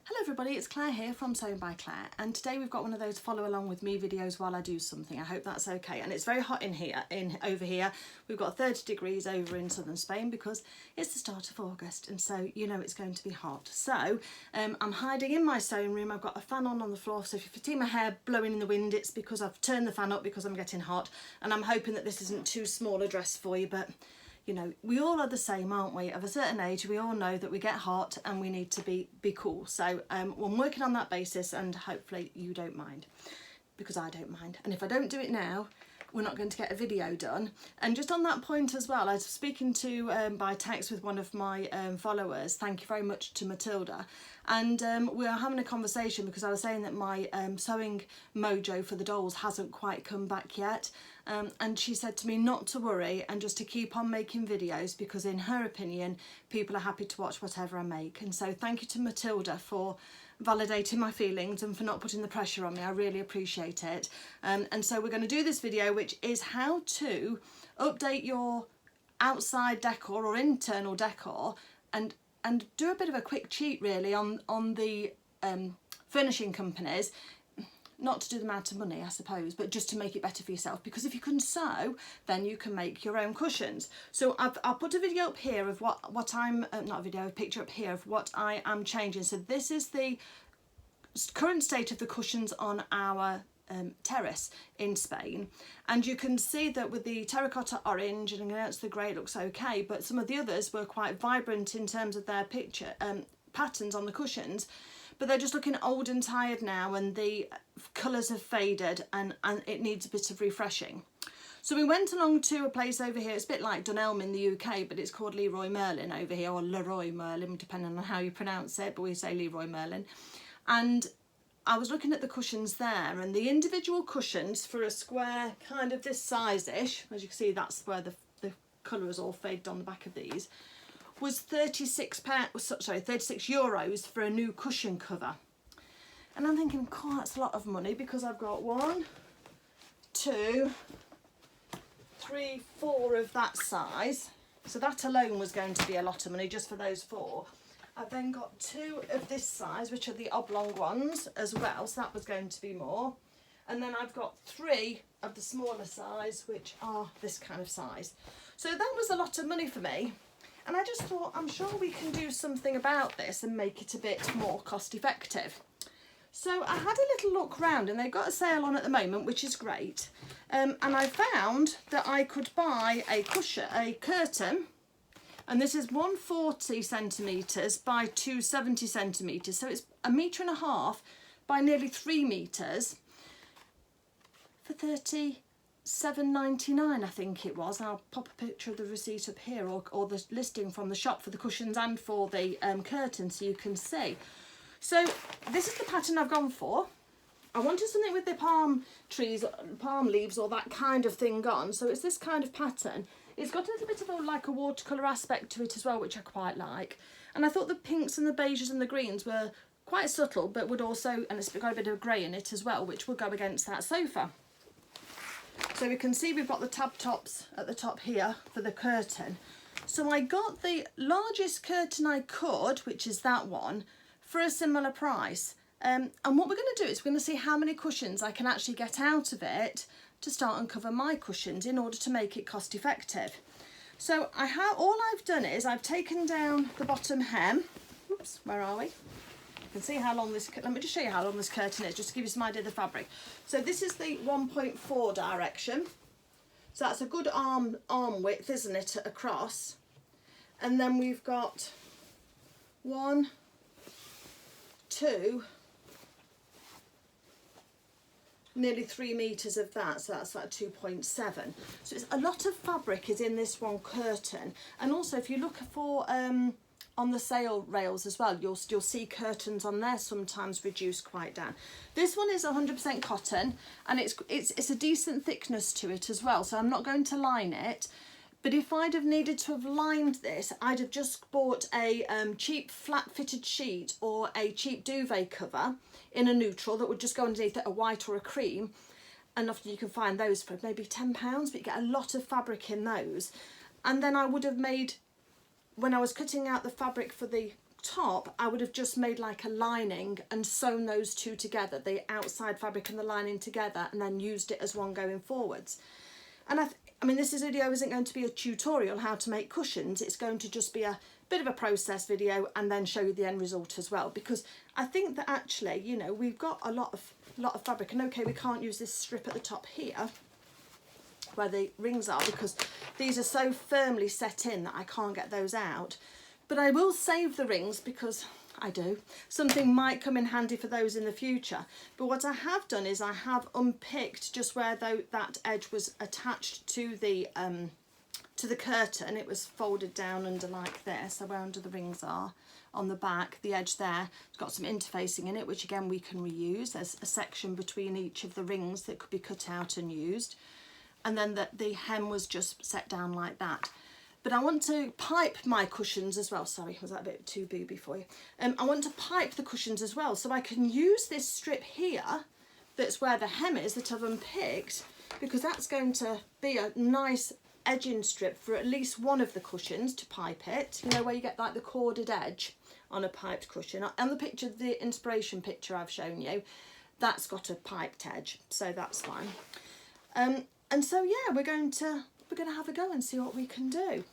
Hello everybody, it's Claire here from Sewn by Claire, and today we've got one of those follow along with me videos while I do something. I hope that's okay. And it's very hot over here. We've got 30 degrees over in southern Spain because it's the start of August, and so you know it's going to be hot. So I'm hiding in my sewing room. I've got a fan on the floor, so if you see my hair blowing in the wind, it's because I've turned the fan up because I'm getting hot, and I'm hoping that this isn't too small a dress for you, but you know, we all are the same, aren't we? Of a certain age, we all know that we get hot and we need to be cool. So I'm working on that basis, and hopefully you don't mind, because I don't mind. And if I don't do it now, we're not going to get a video done. And just on that point as well, I was speaking to by text with one of my followers. Thank you very much to Matilda. And we were having a conversation because I was saying that my sewing mojo for the dolls hasn't quite come back yet. And she said to me not to worry and just to keep on making videos, because in her opinion, people are happy to watch whatever I make. And so thank you to Matilda for validating my feelings and for not putting the pressure on me. I really appreciate it. And so we're going to do this video, which is how to update your outside decor or internal decor, and do a bit of a quick cheat really on the furnishing companies. Not to do them out of money, I suppose, but just to make it better for yourself, because if you can sew, then you can make your own cushions. So I'll put a video up here of what I'm, not a video, a picture up here of what I am changing. So this is the current state of the cushions on our terrace in Spain, and you can see that with the terracotta orange and against the grey it looks okay, but some of the others were quite vibrant in terms of their picture patterns on the cushions. But they're just looking old and tired now, and the colours have faded, and it needs a bit of refreshing. So we went along to a place over here. It's a bit like Dunelm in the UK, but it's called Leroy Merlin over here, or Leroy Merlin, depending on how you pronounce it, but we say Leroy Merlin. And I was looking at the cushions there, and the individual cushions for a square kind of this size-ish, as you can see, that's where the colour is all faded on the back of these, was 36 euros for a new cushion cover. And I'm thinking, oh, that's a lot of money, because I've got 1, 2, 3, 4 of that size. So that alone was going to be a lot of money just for those 4. I've then got 2 of this size, which are the oblong ones as well, so that was going to be more. And then I've got 3 of the smaller size, which are this kind of size. So that was a lot of money for me. And I just thought, I'm sure we can do something about this and make it a bit more cost effective. So I had a little look round, and they've got a sale on at the moment, which is great. And I found that I could buy a curtain, and this is 140 centimetres by 270 centimetres. So it's 1.5 metres by nearly 3 metres for £37.99, I think it was. I'll pop a picture of the receipt up here, or the listing from the shop for the cushions and for the curtain, so you can see. So this is the pattern I've gone for. I wanted something with the palm trees, palm leaves, or that kind of thing on. So it's this kind of pattern. It's got a little bit of like a watercolour aspect to it as well, which I quite like. And I thought the pinks and the beiges and the greens were quite subtle, but would also, and it's got a bit of grey in it as well, which would go against that sofa. So we can see we've got the tab tops at the top here for the curtain. So I got the largest curtain I could, which is that one, for a similar price. And what we're going to do is we're going to see how many cushions I can actually get out of it to start and cover my cushions in order to make it cost effective. So all I've done is I've taken down the bottom hem. Oops, where are we? You can see how long this, let me just show you how long this curtain is, just to give you some idea of the fabric. So this is the 1.4 direction. So that's a good arm width, isn't it, across. And then we've got 1, 2, nearly 3 metres of that, so that's like 2.7. So it's a lot of fabric is in this one curtain. And also if you look for on the sale rails as well, you'll see curtains on there sometimes reduced quite down. This one is 100% cotton, and it's a decent thickness to it as well, so I'm not going to line it. But if I'd have needed to have lined this, I'd have just bought a cheap flat fitted sheet or a cheap duvet cover in a neutral that would just go underneath it, a white or a cream. And often you can find those for maybe £10, but you get a lot of fabric in those. And then I would have made, when I was cutting out the fabric for the top I would have just made like a lining and sewn those two together, the outside fabric and the lining together, and then used it as one going forwards. And I mean, this video isn't going to be a tutorial how to make cushions. It's going to just be a bit of a process video and then show you the end result as well, because I think that actually, you know, we've got a lot of fabric, and okay, we can't use this strip at the top here where the rings are because these are so firmly set in that I can't get those out. But I will save the rings because I do. Something might come in handy for those in the future. But what I have done is I have unpicked just where that edge was attached to the curtain. It was folded down under like this, so where under the rings are on the back, the edge there, it's got some interfacing in it, which again we can reuse. There's a section between each of the rings that could be cut out and used. And then the hem was just set down like that. But I want to pipe my cushions as well. Sorry, was that a bit too booby for you? I want to pipe the cushions as well, so I can use this strip here, that's where the hem is, that I've unpicked, because that's going to be a nice edging strip for at least one of the cushions to pipe it. You know, where you get like the corded edge on a piped cushion. On the picture, the inspiration picture I've shown you, that's got a piped edge, so that's fine. And so yeah, we're going to have a go and see what we can do,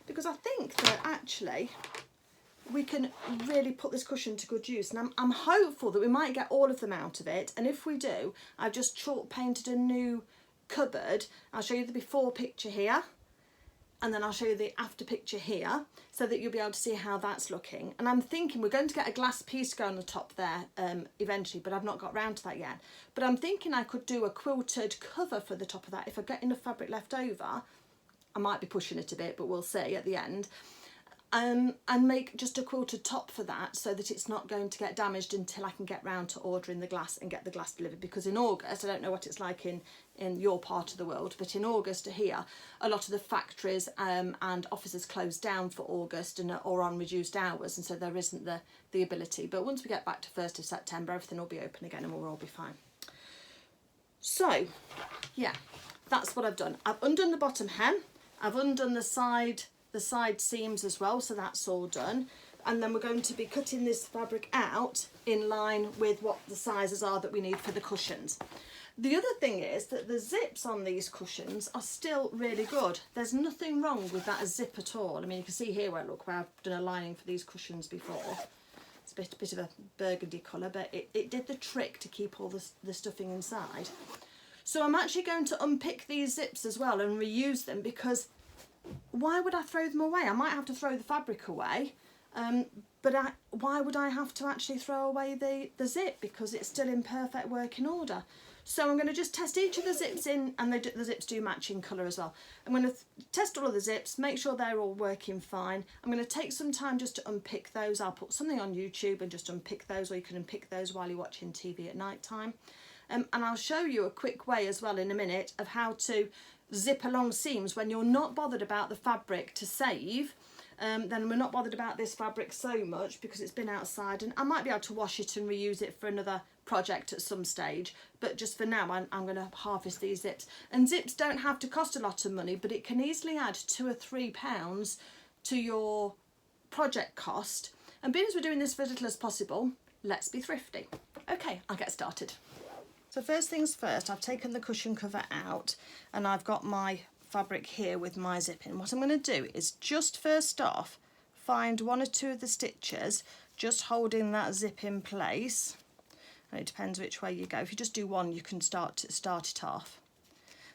because I think that actually we can really put this cushion to good use, and I'm hopeful that we might get all of them out of it. And if we do, I've just chalk painted a new cupboard. I'll show you the before picture here, and then I'll show you the after picture here, so that you'll be able to see how that's looking. And I'm thinking we're going to get a glass piece to go on the top there eventually, but I've not got round to that yet. But I'm thinking I could do a quilted cover for the top of that. If I get enough fabric left over, I might be pushing it a bit, but we'll see at the end. And make just a quilted top for that, so that it's not going to get damaged until I can get round to ordering the glass and get the glass delivered. Because in August, I don't know what it's like in your part of the world, but in August here, a lot of the factories and offices close down for August or on reduced hours, and so there isn't the ability. But once we get back to 1st of September, everything will be open again and we'll all be fine. So yeah, that's what I've done. I've undone the bottom hem, I've undone the side seams as well, so that's all done. And then we're going to be cutting this fabric out in line with what the sizes are that we need for the cushions. The other thing is that the zips on these cushions are still really good. There's nothing wrong with that zip at all. I mean, you can see here where I've done a lining for these cushions before. It's a bit of a burgundy colour, but it did the trick to keep all the stuffing inside. So I'm actually going to unpick these zips as well and reuse them, because why would I throw them away? I might have to throw the fabric away, but why would I have to actually throw away the zip, because it's still in perfect working order? So I'm going to just test each of the zips in, and the zips do match in colour as well. I'm going to test all of the zips, make sure they're all working fine. I'm going to take some time just to unpick those. I'll put something on YouTube and just unpick those, or you can unpick those while you're watching TV at night time. And I'll show you a quick way as well in a minute of how to zip along seams when you're not bothered about the fabric to save. Then we're not bothered about this fabric so much because it's been outside, and I might be able to wash it and reuse it for another project at some stage, but just for now I'm going to harvest these zips. And zips don't have to cost a lot of money, but it can easily add £2 or £3 to your project cost. And being as we're doing this for as little as possible, let's be thrifty. Okay, I'll get started. So first things first, I've taken the cushion cover out and I've got my fabric here with my zip in. What I'm going to do is just first off find one or two of the stitches just holding that zip in place, and it depends which way you go. If you just do one, you can start it off.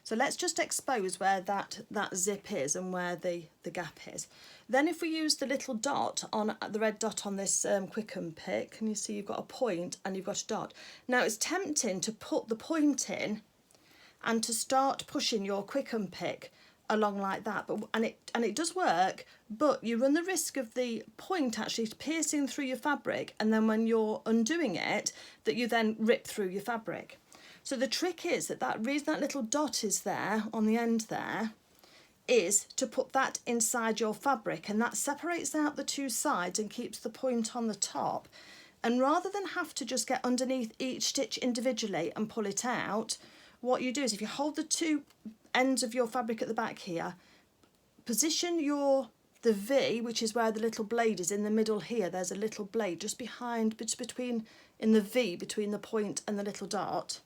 So let's just expose where that zip is and where the gap is. Then if we use the little dot on the red dot on this quick unpick, and you see you've got a point and you've got a dot. Now it's tempting to put the point in and to start pushing your quick unpick along like that, and it does work, but you run the risk of the point actually piercing through your fabric, and then when you're undoing it, that you then rip through your fabric. So the trick is that reason that little dot is there on the end there is to put that inside your fabric, and that separates out the two sides and keeps the point on the top. And rather than have to just get underneath each stitch individually and pull it out, what you do is if you hold the two ends of your fabric at the back here, position your the V, which is where the little blade is, in the middle here, there's a little blade just behind, between, in the V, between the point and the little dot.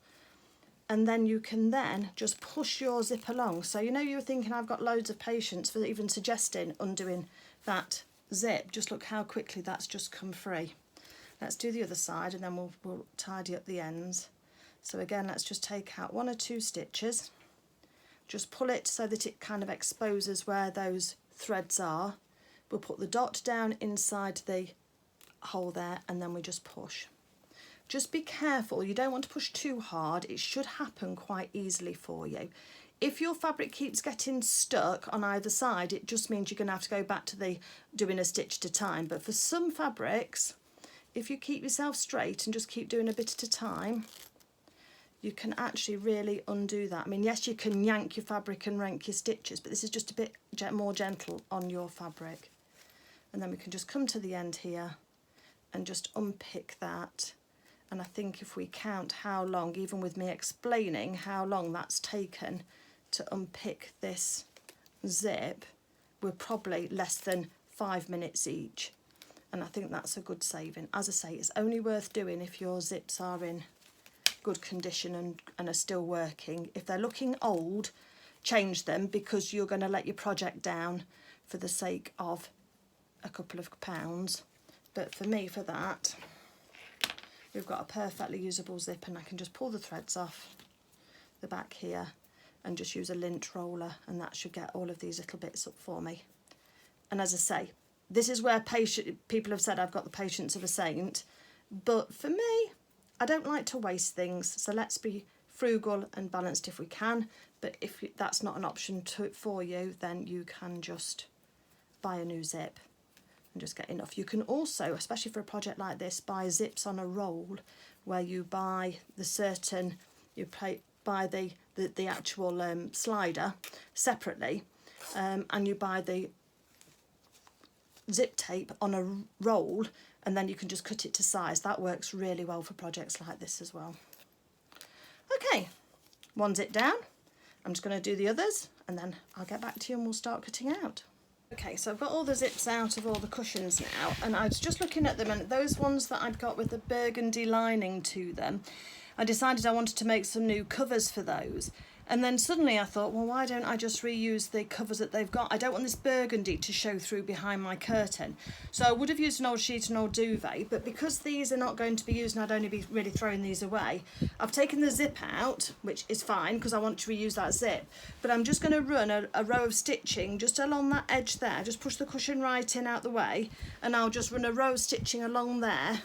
And then you can then just push your zip along. So you know, you were thinking I've got loads of patience for even suggesting undoing that zip. Just look how quickly that's just come free. Let's do the other side, and then we'll tidy up the ends. So again, let's just take out 1 or 2 stitches. Just pull it so that it kind of exposes where those threads are. We'll put the dot down inside the hole there, and then we just push. Just be careful, you don't want to push too hard. It should happen quite easily for you. If your fabric keeps getting stuck on either side, it just means you're going to have to go back to the doing a stitch at a time. But for some fabrics, if you keep yourself straight and just keep doing a bit at a time, you can actually really undo that. I mean, yes, you can yank your fabric and rank your stitches, but this is just a bit more gentle on your fabric. And then we can just come to the end here and just unpick that. And I think if we count how long, even with me explaining how long that's taken to unpick this zip, we're probably less than 5 minutes each. And I think that's a good saving. As I say, it's only worth doing if your zips are in good condition and are still working. If they're looking old, change them, because you're going to let your project down for the sake of a couple of pounds. But for me, for that, we've got a perfectly usable zip, and I can just pull the threads off the back here and just use a lint roller, and that should get all of these little bits up for me. And as I say, this is where people have said I've got the patience of a saint, but for me, I don't like to waste things, so let's be frugal and balanced if we can. But if that's not an option for you, then you can just buy a new zip and just get enough. You can also, especially for a project like this, buy zips on a roll, where you buy the certain, buy the actual slider separately, and you buy the zip tape on a roll, and then you can just cut it to size. That works really well for projects like this as well. Okay, 1 zip down. I'm just going to do the others, and then I'll get back to you and we'll start cutting out. Okay, so I've got all the zips out of all the cushions now, and I was just looking at them, and those ones that I'd got with the burgundy lining to them, I decided I wanted to make some new covers for those. And then suddenly I thought, well, why don't I just reuse the covers that they've got? I don't want this burgundy to show through behind my curtain. So I would have used an old sheet and old duvet, but because these are not going to be used and I'd only be really throwing these away, I've taken the zip out, which is fine because I want to reuse that zip. But I'm just going to run a row of stitching just along that edge there. Just push the cushion right in out the way, and I'll just run a row of stitching along there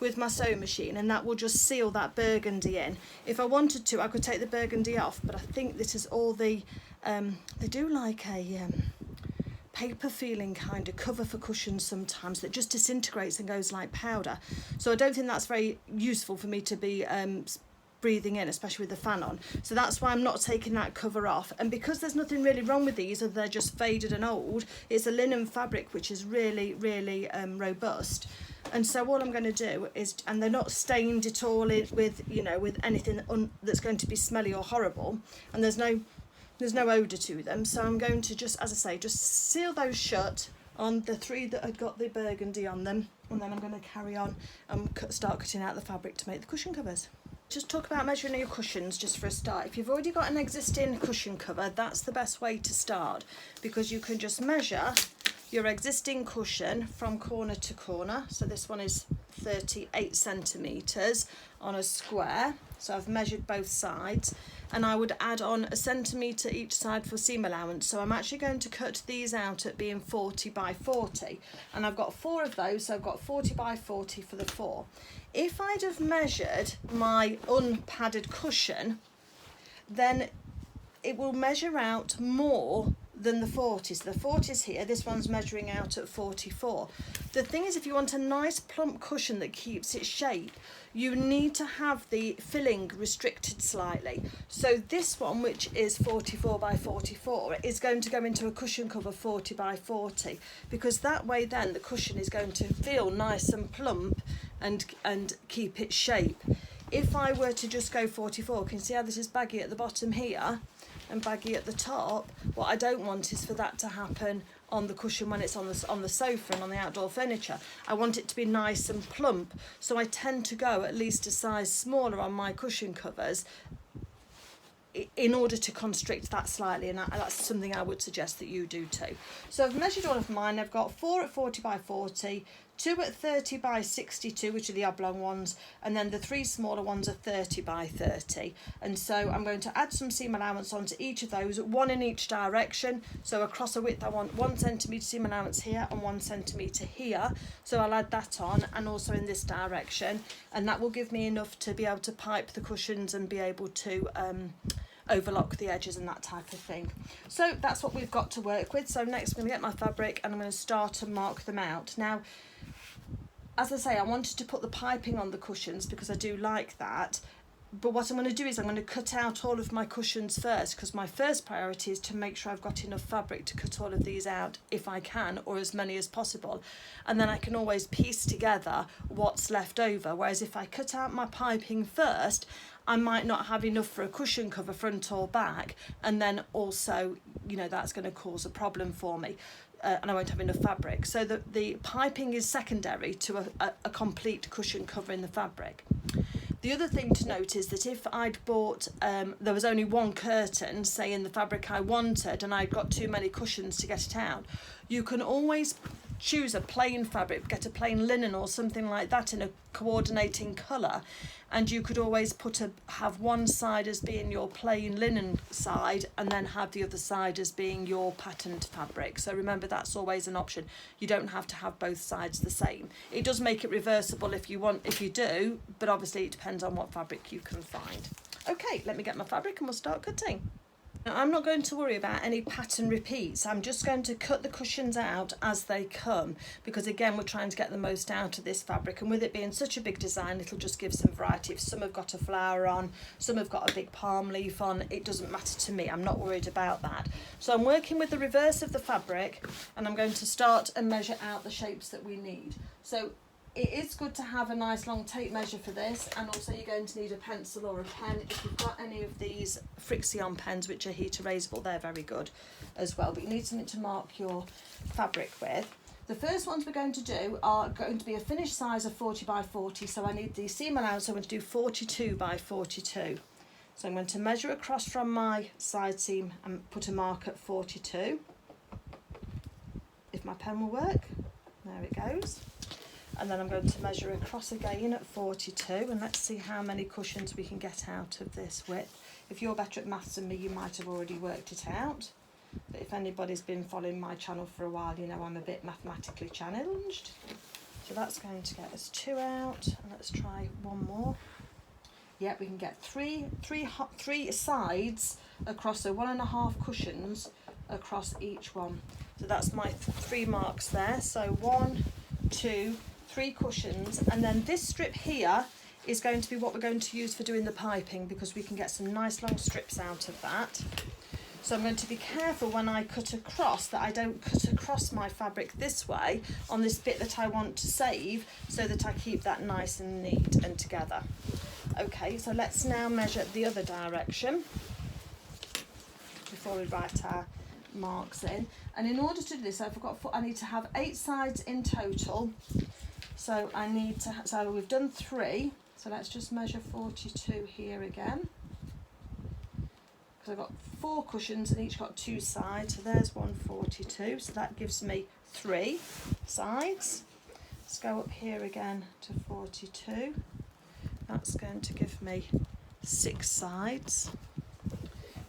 with my sewing machine, and that will just seal that burgundy in. If I wanted to, I could take the burgundy off, but I think this is all the they do like a paper feeling kind of cover for cushions sometimes that just disintegrates and goes like powder, so I don't think that's very useful for me to be breathing in, especially with the fan on. So that's why I'm not taking that cover off. And because there's nothing really wrong with these, they're just faded and old, it's a linen fabric which is really robust. And so all I'm going to do is, and they're not stained at all with, you know, with anything that's going to be smelly or horrible, and there's no odour to them. So I'm going to just, as I say, just seal those shut on the 3 that had got the burgundy on them, and then I'm going to carry on and start cutting out the fabric to make the cushion covers. Just talk about measuring your cushions just for a start. If you've already got an existing cushion cover, that's the best way to start, because you can just measure your existing cushion from corner to corner. So this one is 38 centimetres on a square, so I've measured both sides, and I would add on a centimetre each side for seam allowance. So I'm actually going to cut these out at being 40 by 40, and I've got 4 of those, so I've got 40 by 40 for the 4. If I'd have measured my unpadded cushion, then it will measure out more than the 40s. The 40s here, this one's measuring out at 44. The thing is, if you want a nice plump cushion that keeps its shape, you need to have the filling restricted slightly. So this one, which is 44 by 44, is going to go into a cushion cover 40 by 40, because that way then the cushion is going to feel nice and plump and keep its shape. If I were to just go 44, can you see how this is baggy at the bottom here and baggy at the top? What I don't want is for that to happen on the cushion when it's on the sofa and on the outdoor furniture. I want it to be nice and plump, so I tend to go at least a size smaller on my cushion covers in order to constrict that slightly, and that's something I would suggest that you do too. So I've measured all of mine. I've got 4 at 40 by 40, 2 at 30 by 62, which are the oblong ones, and then the 3 smaller ones are 30 by 30. And so I'm going to add some seam allowance onto each of those, 1 in each direction. So across a width I want 1 centimetre seam allowance here and 1 centimetre here. So I'll add that on, and also in this direction, and that will give me enough to be able to pipe the cushions and be able to overlock the edges and that type of thing. So that's what we've got to work with. So next I'm going to get my fabric and I'm going to start to mark them out. Now, as I say, I wanted to put the piping on the cushions because I do like that, but what I'm going to do is I'm going to cut out all of my cushions first, because my first priority is to make sure I've got enough fabric to cut all of these out if I can, or as many as possible, and then I can always piece together what's left over. Whereas if I cut out my piping first, I might not have enough for a cushion cover front or back, and then also, you know, that's going to cause a problem for me. And I won't have enough fabric. So the piping is secondary to a complete cushion cover in the fabric. The other thing to note is that if I'd bought, there was only one curtain, say in the fabric I wanted, and I'd got too many cushions to get it out, you can always choose a plain fabric, get a plain linen or something like that in a coordinating colour, and you could always have one side as being your plain linen side and then have the other side as being your patterned fabric. So remember, that's always an option. You don't have to have both sides the same. It does make it reversible if you do, but obviously it depends on what fabric you can find. Okay, let me get my fabric and we'll start cutting. Now, I'm not going to worry about any pattern repeats. I'm just going to cut the cushions out as they come, because again, we're trying to get the most out of this fabric, and with it being such a big design, it'll just give some variety. If some have got a flower on, some have got a big palm leaf on, it doesn't matter to me. I'm not worried about that. So I'm working with the reverse of the fabric, and I'm going to start and measure out the shapes that we need. So it is good to have a nice long tape measure for this, and also you're going to need a pencil or a pen. If you've got any of these Frixion pens which are heat erasable, they're very good as well, but you need something to mark your fabric with. The first ones we're going to do are going to be a finished size of 40 by 40, so I need the seam allowance. I'm going to do 42 by 42. So I'm going to measure across from my side seam and put a mark at 42. If my pen will work, there it goes. And then I'm going to measure across again at 42, and let's see how many cushions we can get out of this width. If you're better at maths than me, you might have already worked it out. But if anybody's been following my channel for a while, you know I'm a bit mathematically challenged. So that's going to get us 2 out, and let's try one more. Yep, we can get three sides across, so 1.5 cushions across each one. So that's my 3 marks there. So 1, 2, 3 cushions, and then this strip here is going to be what we're going to use for doing the piping, because we can get some nice long strips out of that. So I'm going to be careful when I cut across that I don't cut across my fabric this way on this bit that I want to save, so that I keep that nice and neat and together. Okay, so let's now measure the other direction before we write our marks in. And in order to do this, I need to have 8 sides in total. So I need to, so we've done 3, so let's just measure 42 here again. Because I've got 4 cushions and each got 2 sides, so there's 142, so that gives me 3 sides. Let's go up here again to 42, that's going to give me 6 sides.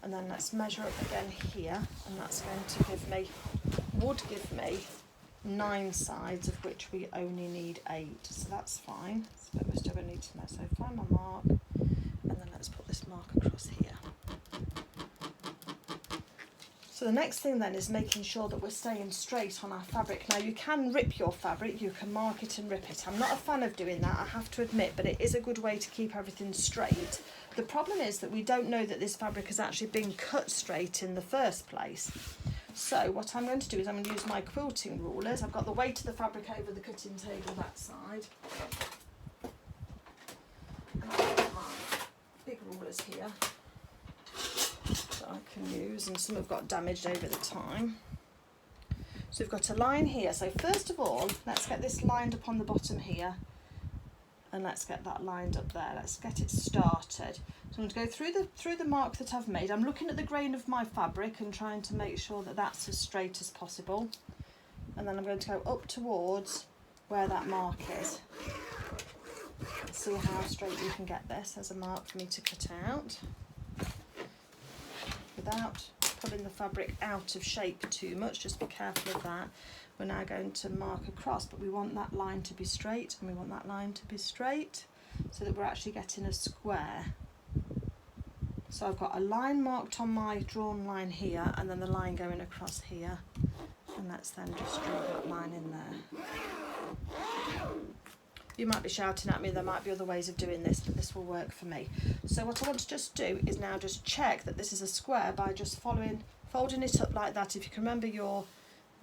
And then let's measure up again here, and that's going to would give me 9 sides, of which we only need 8, so that's fine. But we're still going to need to know. So find my mark, and then let's put this mark across here. So the next thing then is making sure that we're staying straight on our fabric. Now you can rip your fabric, you can mark it and rip it. I'm not a fan of doing that, I have to admit, but it is a good way to keep everything straight. The problem is that we don't know that this fabric has actually been cut straight in the first place. So what I'm going to do is I'm going to use my quilting rulers. I've got the weight of the fabric over the cutting table that side. And I've got my big rulers here that I can use, and some have got damaged over the time. So we've got a line here. So first of all, let's get this lined up on the bottom here, and let's get that lined up there. Let's get it started. So I'm going to go through the mark that I've made. I'm looking at the grain of my fabric and trying to make sure that that's as straight as possible. And then I'm going to go up towards where that mark is. See how straight you can get this as a mark for me to cut out without pulling the fabric out of shape too much. Just be careful of that. We're now going to mark across, but we want that line to be straight, and we want that line to be straight so that we're actually getting a square. So I've got a line marked on my drawn line here, and then the line going across here, and let's then just draw that line in there. You might be shouting at me, there might be other ways of doing this, but this will work for me. So what I want to just do is now just check that this is a square by just folding it up like that. If you can remember your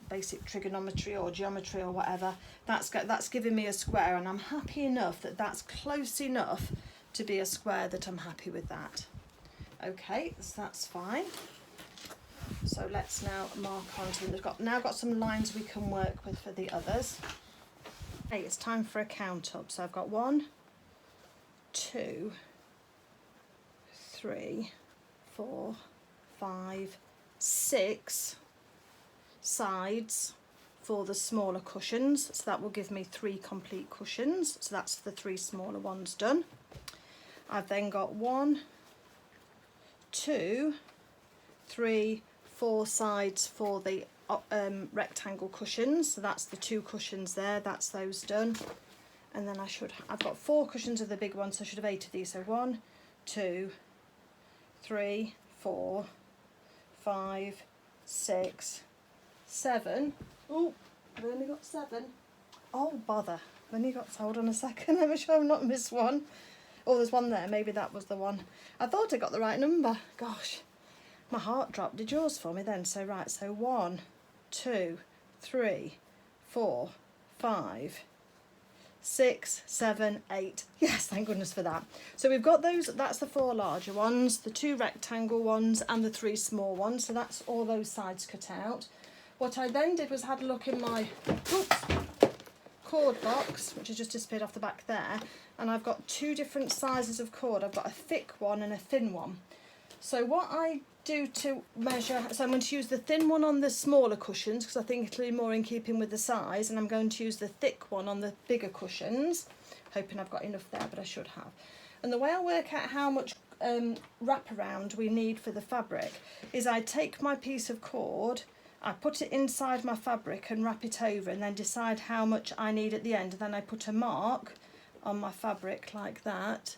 basic trigonometry or geometry or whatever, that's giving me a square, and I'm happy enough that that's close enough to be a square that I'm happy with that. Okay, so that's fine. So let's now mark onto them. We've now got some lines we can work with for the others. Okay, it's time for a count up. So I've got 1, 2, 3, 4, 5, 6 sides for the smaller cushions. So that will give me 3 complete cushions. So that's the 3 smaller ones done. I've then got 1, 2, 3, 4 sides for the rectangle cushions. So that's the 2 cushions there, that's those done. And then I've got 4 cushions of the big ones, so I should have 8 of these. So 1, 2, 3, 4, 5, 6, 7. Oh, I've only got 7. Oh bother, I've only got, hold on a second, let me sure I've not missed one. Oh, there's one there, maybe that was the one. I thought I got the right number. Gosh, my heart dropped. Did yours for me then? So right, so 1, 2, 3, 4, 5, 6, 7, 8. Yes, thank goodness for that. So we've got those, that's the 4 larger ones, the 2 rectangle ones and the 3 small ones. So that's all those sides cut out. What I then did was had a look in my cord box, which has just disappeared off the back there, and I've got 2 different sizes of cord. I've got a thick one and a thin one. So what I do to measure, so I'm going to use the thin one on the smaller cushions because I think it'll be more in keeping with the size, and I'm going to use the thick one on the bigger cushions, hoping I've got enough there, but I should have. And the way I work out how much wraparound we need for the fabric is I take my piece of cord, I put it inside my fabric and wrap it over, and then decide how much I need at the end, and then I put a mark on my fabric like that.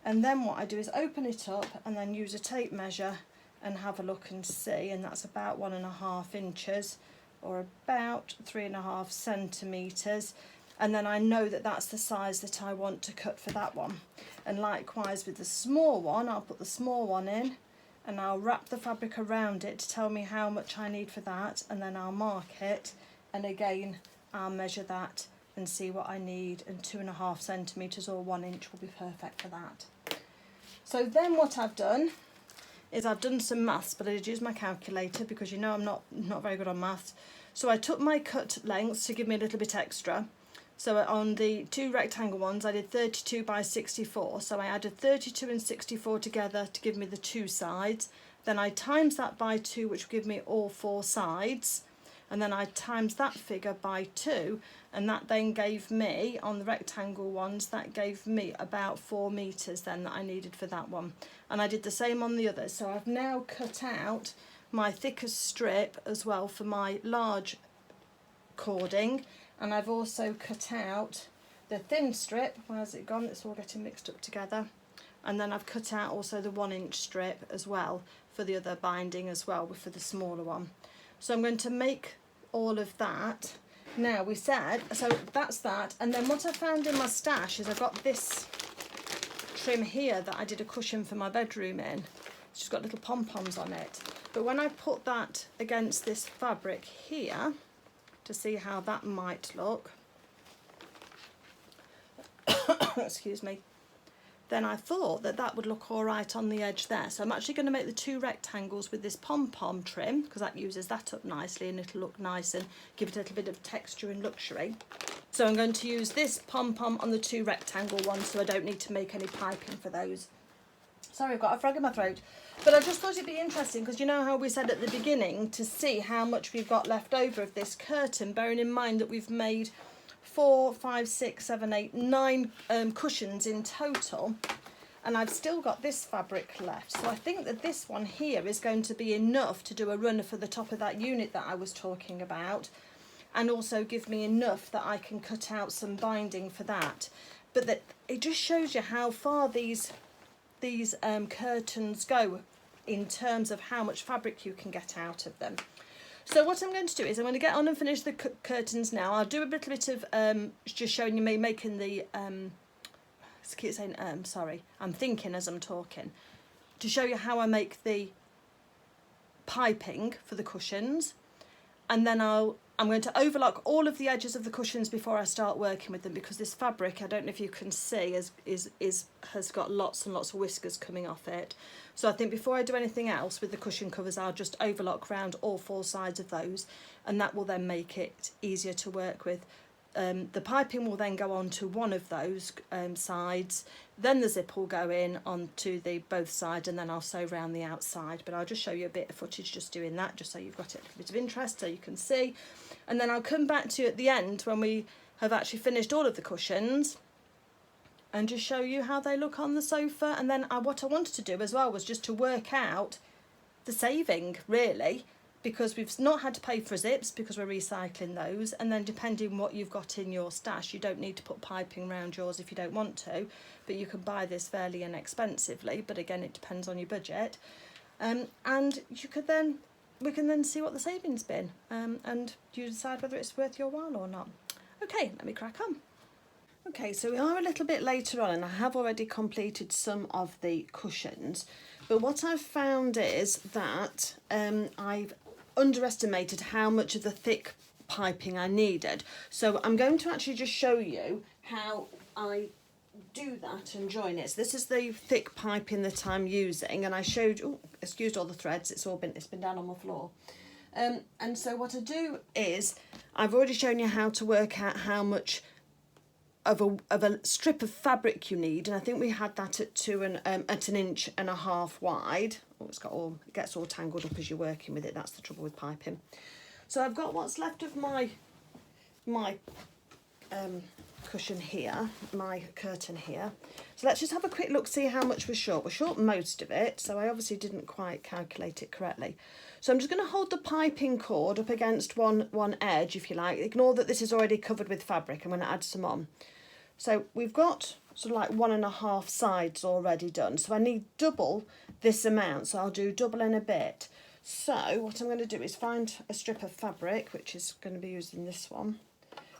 And then what I do is open it up and then use a tape measure and have a look and see, and that's about 1.5 inches or about 3.5 centimetres, and then I know that that's the size that I want to cut for that one. And likewise with the small one, I'll put the small one in and I'll wrap the fabric around it to tell me how much I need for that, and then I'll mark it, and again I'll measure that and see what I need, and 2.5 centimetres or 1 inch will be perfect for that. So then what I've done is I've done some maths, but I did use my calculator because you know I'm not very good on maths. So I took my cut lengths to give me a little bit extra. So on the 2 rectangle ones I did 32 by 64, so I added 32 and 64 together to give me the 2 sides. Then I times that by 2, which will give me all 4 sides, and then I times that figure by 2, and that then gave me, on the rectangle ones, that gave me about 4 metres then that I needed for that one. And I did the same on the others. So I've now cut out my thickest strip as well for my large cording, and I've also cut out the thin strip. Where's it gone? It's all getting mixed up together. And then I've cut out also the 1 inch strip as well for the other binding as well, for the smaller one. So I'm going to make all of that. Now we said, so that's that, and then what I found in my stash is I've got this trim here that I did a cushion for my bedroom in. It's just got little pom-poms on it. But when I put that against this fabric here, to see how that might look, excuse me, then I thought that that would look all right on the edge there. So I'm actually going to make the 2 rectangles with this pom-pom trim, because that uses that up nicely and it'll look nice and give it a little bit of texture and luxury. So I'm going to use this pom-pom on the 2 rectangle ones, so I don't need to make any piping for those. Sorry, I've got a frog in my throat. But I just thought it'd be interesting, because you know how we said at the beginning to see how much we've got left over of this curtain, bearing in mind that we've made 4, 5, 6, 7, 8, 9 cushions in total, and I've still got this fabric left. So I think that this one here is going to be enough to do a runner for the top of that unit that I was talking about, and also give me enough that I can cut out some binding for that. But that it just shows you how far these curtains go in terms of how much fabric you can get out of them. So what I'm going to do is I'm going to get on and finish the curtains now. I'll do a little bit of just showing you me making the, I keep saying sorry, I'm thinking as I'm talking, to show you how I make the piping for the cushions, and then I'm going to overlock all of the edges of the cushions before I start working with them, because this fabric, I don't know if you can see, has got lots and lots of whiskers coming off it. So I think before I do anything else with the cushion covers, I'll just overlock round all 4 sides of those, and that will then make it easier to work with. The piping will then go on to one of those sides, then the zip will go in onto both sides, and then I'll sew around the outside. But I'll just show you a bit of footage just doing that, just so you've got a bit of interest, so you can see. And then I'll come back to you at the end when we have actually finished all of the cushions, and just show you how they look on the sofa. And then what I wanted to do as well was just to work out the saving, really, because we've not had to pay for zips because we're recycling those, and then depending on what you've got in your stash, you don't need to put piping around yours if you don't want to, but you can buy this fairly inexpensively, but again it depends on your budget. And we can then see what the savings been, and you decide whether it's worth your while or not. Okay, let me crack on. Okay, so we are a little bit later on, and I have already completed some of the cushions, but what I've found is that I've underestimated how much of the thick piping I needed. So I'm going to actually just show you how I do that and join it. So this is the thick piping that I'm using, and I showed, oh, excuse all the threads, it's been down on the floor. And so what I do is, I've already shown you how to work out how much of a strip of fabric you need, and I think we had that at an inch and a half wide. Oh, it gets all tangled up as you're working with it. That's the trouble with piping. So I've got what's left of my cushion here, my curtain here. So let's just have a quick look, see how much we're short. We're short most of it, so I obviously didn't quite calculate it correctly. So I'm just going to hold the piping cord up against one edge, if you like. Ignore that this is already covered with fabric. I'm going to add some on. So we've got sort of like 1.5 sides already done. So I need double this amount. So I'll do double in a bit. So what I'm going to do is find a strip of fabric, which is going to be used in this one.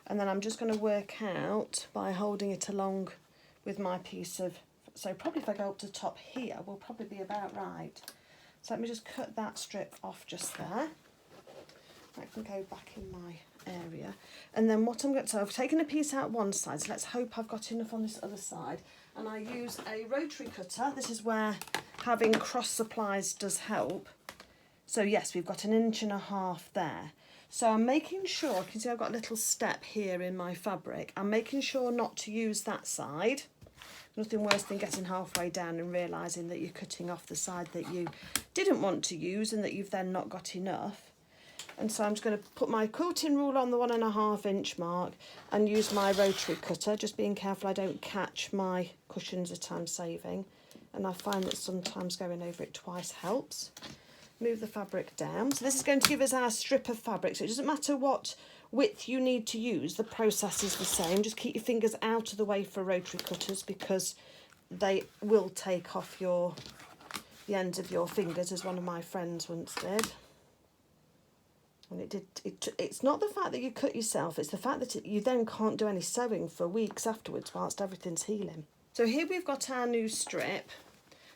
And then I'm just going to work out by holding it along with my piece of, so probably if I go up to the top here, we'll probably be about right. So let me just cut that strip off just there. That can go back in my area. And then what I'm going to, so I've taken a piece out one side, so let's hope I've got enough on this other side. And I use a rotary cutter. This is where having cross supplies does help. So yes, we've got 1.5 inches there. So I'm making sure, you can see I've got a little step here in my fabric. I'm making sure not to use that side. Nothing worse than getting halfway down and realising that you're cutting off the side that you didn't want to use and that you've then not got enough. And so I'm just going to put my quilting rule on the 1.5 inch mark and use my rotary cutter, just being careful I don't catch my cushions that I'm saving. And I find that sometimes going over it twice helps. Move the fabric down. So this is going to give us our strip of fabric. So it doesn't matter what width you need to use, the process is the same. Just keep your fingers out of the way for rotary cutters because they will take off the ends of your fingers, as one of my friends once did. And it's not the fact that you cut yourself, it's the fact that you then can't do any sewing for weeks afterwards whilst everything's healing. So here we've got our new strip,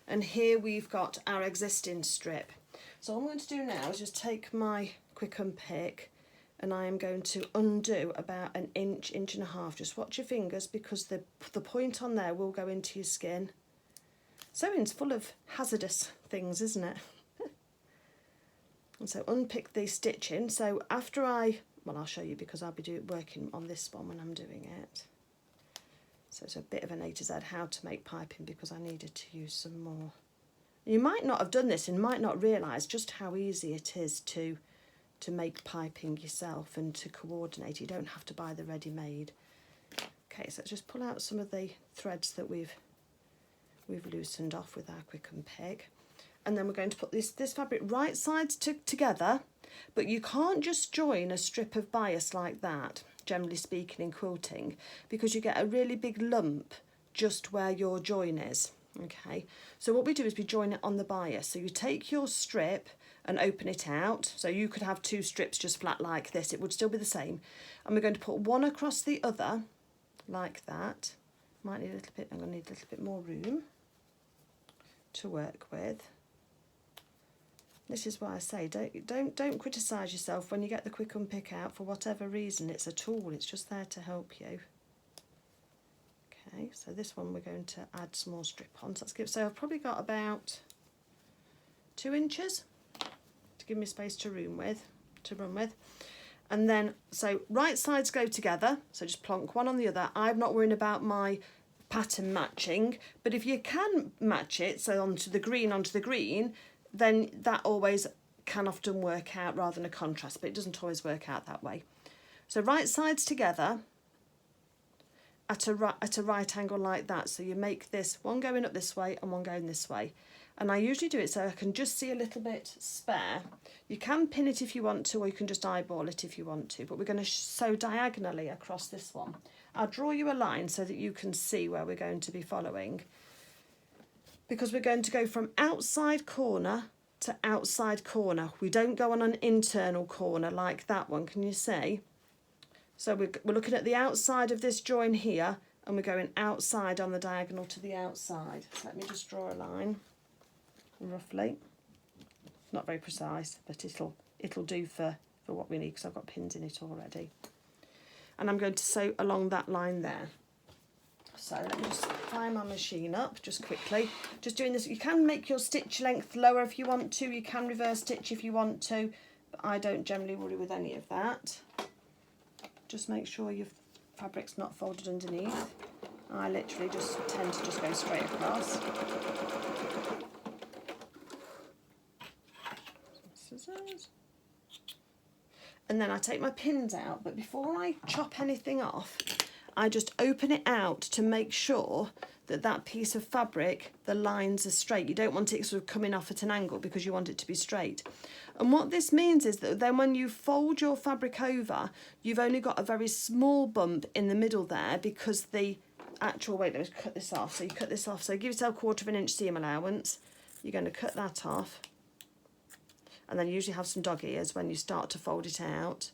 and here we've got our existing strip. So all I'm going to do now is just take my quick unpick, and I am going to undo about 1 inch, 1.5 inches. Just watch your fingers because the point on there will go into your skin. Sewing's full of hazardous things, isn't it? And so unpick the stitching. So after well, I'll show you because I'll be working on this one when I'm doing it. So it's a bit of an A to Z how to make piping because I needed to use some more. You might not have done this and might not realise just how easy it is to make piping yourself and to coordinate. You don't have to buy the ready-made. Okay, so let's just pull out some of the threads that we've loosened off with our quick unpick. And then we're going to put this fabric right sides together, but you can't just join a strip of bias like that, generally speaking in quilting, because you get a really big lump just where your join is. Okay, so what we do is we join it on the bias. So you take your strip and open it out. So you could have 2 strips just flat like this. It would still be the same. And we're going to put one across the other like that. Might need a little bit, I'm going to need a little bit more room to work with. This is why I say don't criticise yourself when you get the quick unpick out for whatever reason. It's a tool, it's just there to help you. Okay, so this one we're going to add some more strip on. So I've probably got about 2 inches to give me space to run with. And then, so right sides go together, so just plonk one on the other. I'm not worrying about my pattern matching, but if you can match it, so onto the green, then that always can often work out rather than a contrast, but it doesn't always work out that way. So right sides together at a right angle like that. So you make this one going up this way and one going this way. And I usually do it so I can just see a little bit spare. You can pin it if you want to, or you can just eyeball it if you want to, but we're going to sew diagonally across this one. I'll draw you a line so that you can see where we're going to be following, because we're going to go from outside corner to outside corner. We don't go on an internal corner like that one, can you see? So we're looking at the outside of this join here, and we're going outside on the diagonal to the outside. So let me just draw a line, roughly. Not very precise, but it'll do for what we need because I've got pins in it already. And I'm going to sew along that line there. So let me just fire my machine up just quickly. Just doing this, you can make your stitch length lower if you want to, you can reverse stitch if you want to, but I don't generally worry with any of that. Just make sure your fabric's not folded underneath. I literally just tend to just go straight across. Scissors. And then I take my pins out, but before I chop anything off, I just open it out to make sure that that piece of fabric, the lines are straight. You don't want it sort of coming off at an angle because you want it to be straight. And what this means is that then when you fold your fabric over, you've only got a very small bump in the middle there because the actual, wait, let me cut this off. So you cut this off, so give yourself 1/4 inch seam allowance. You're going to cut that off. And then you usually have some dog ears when you start to fold it out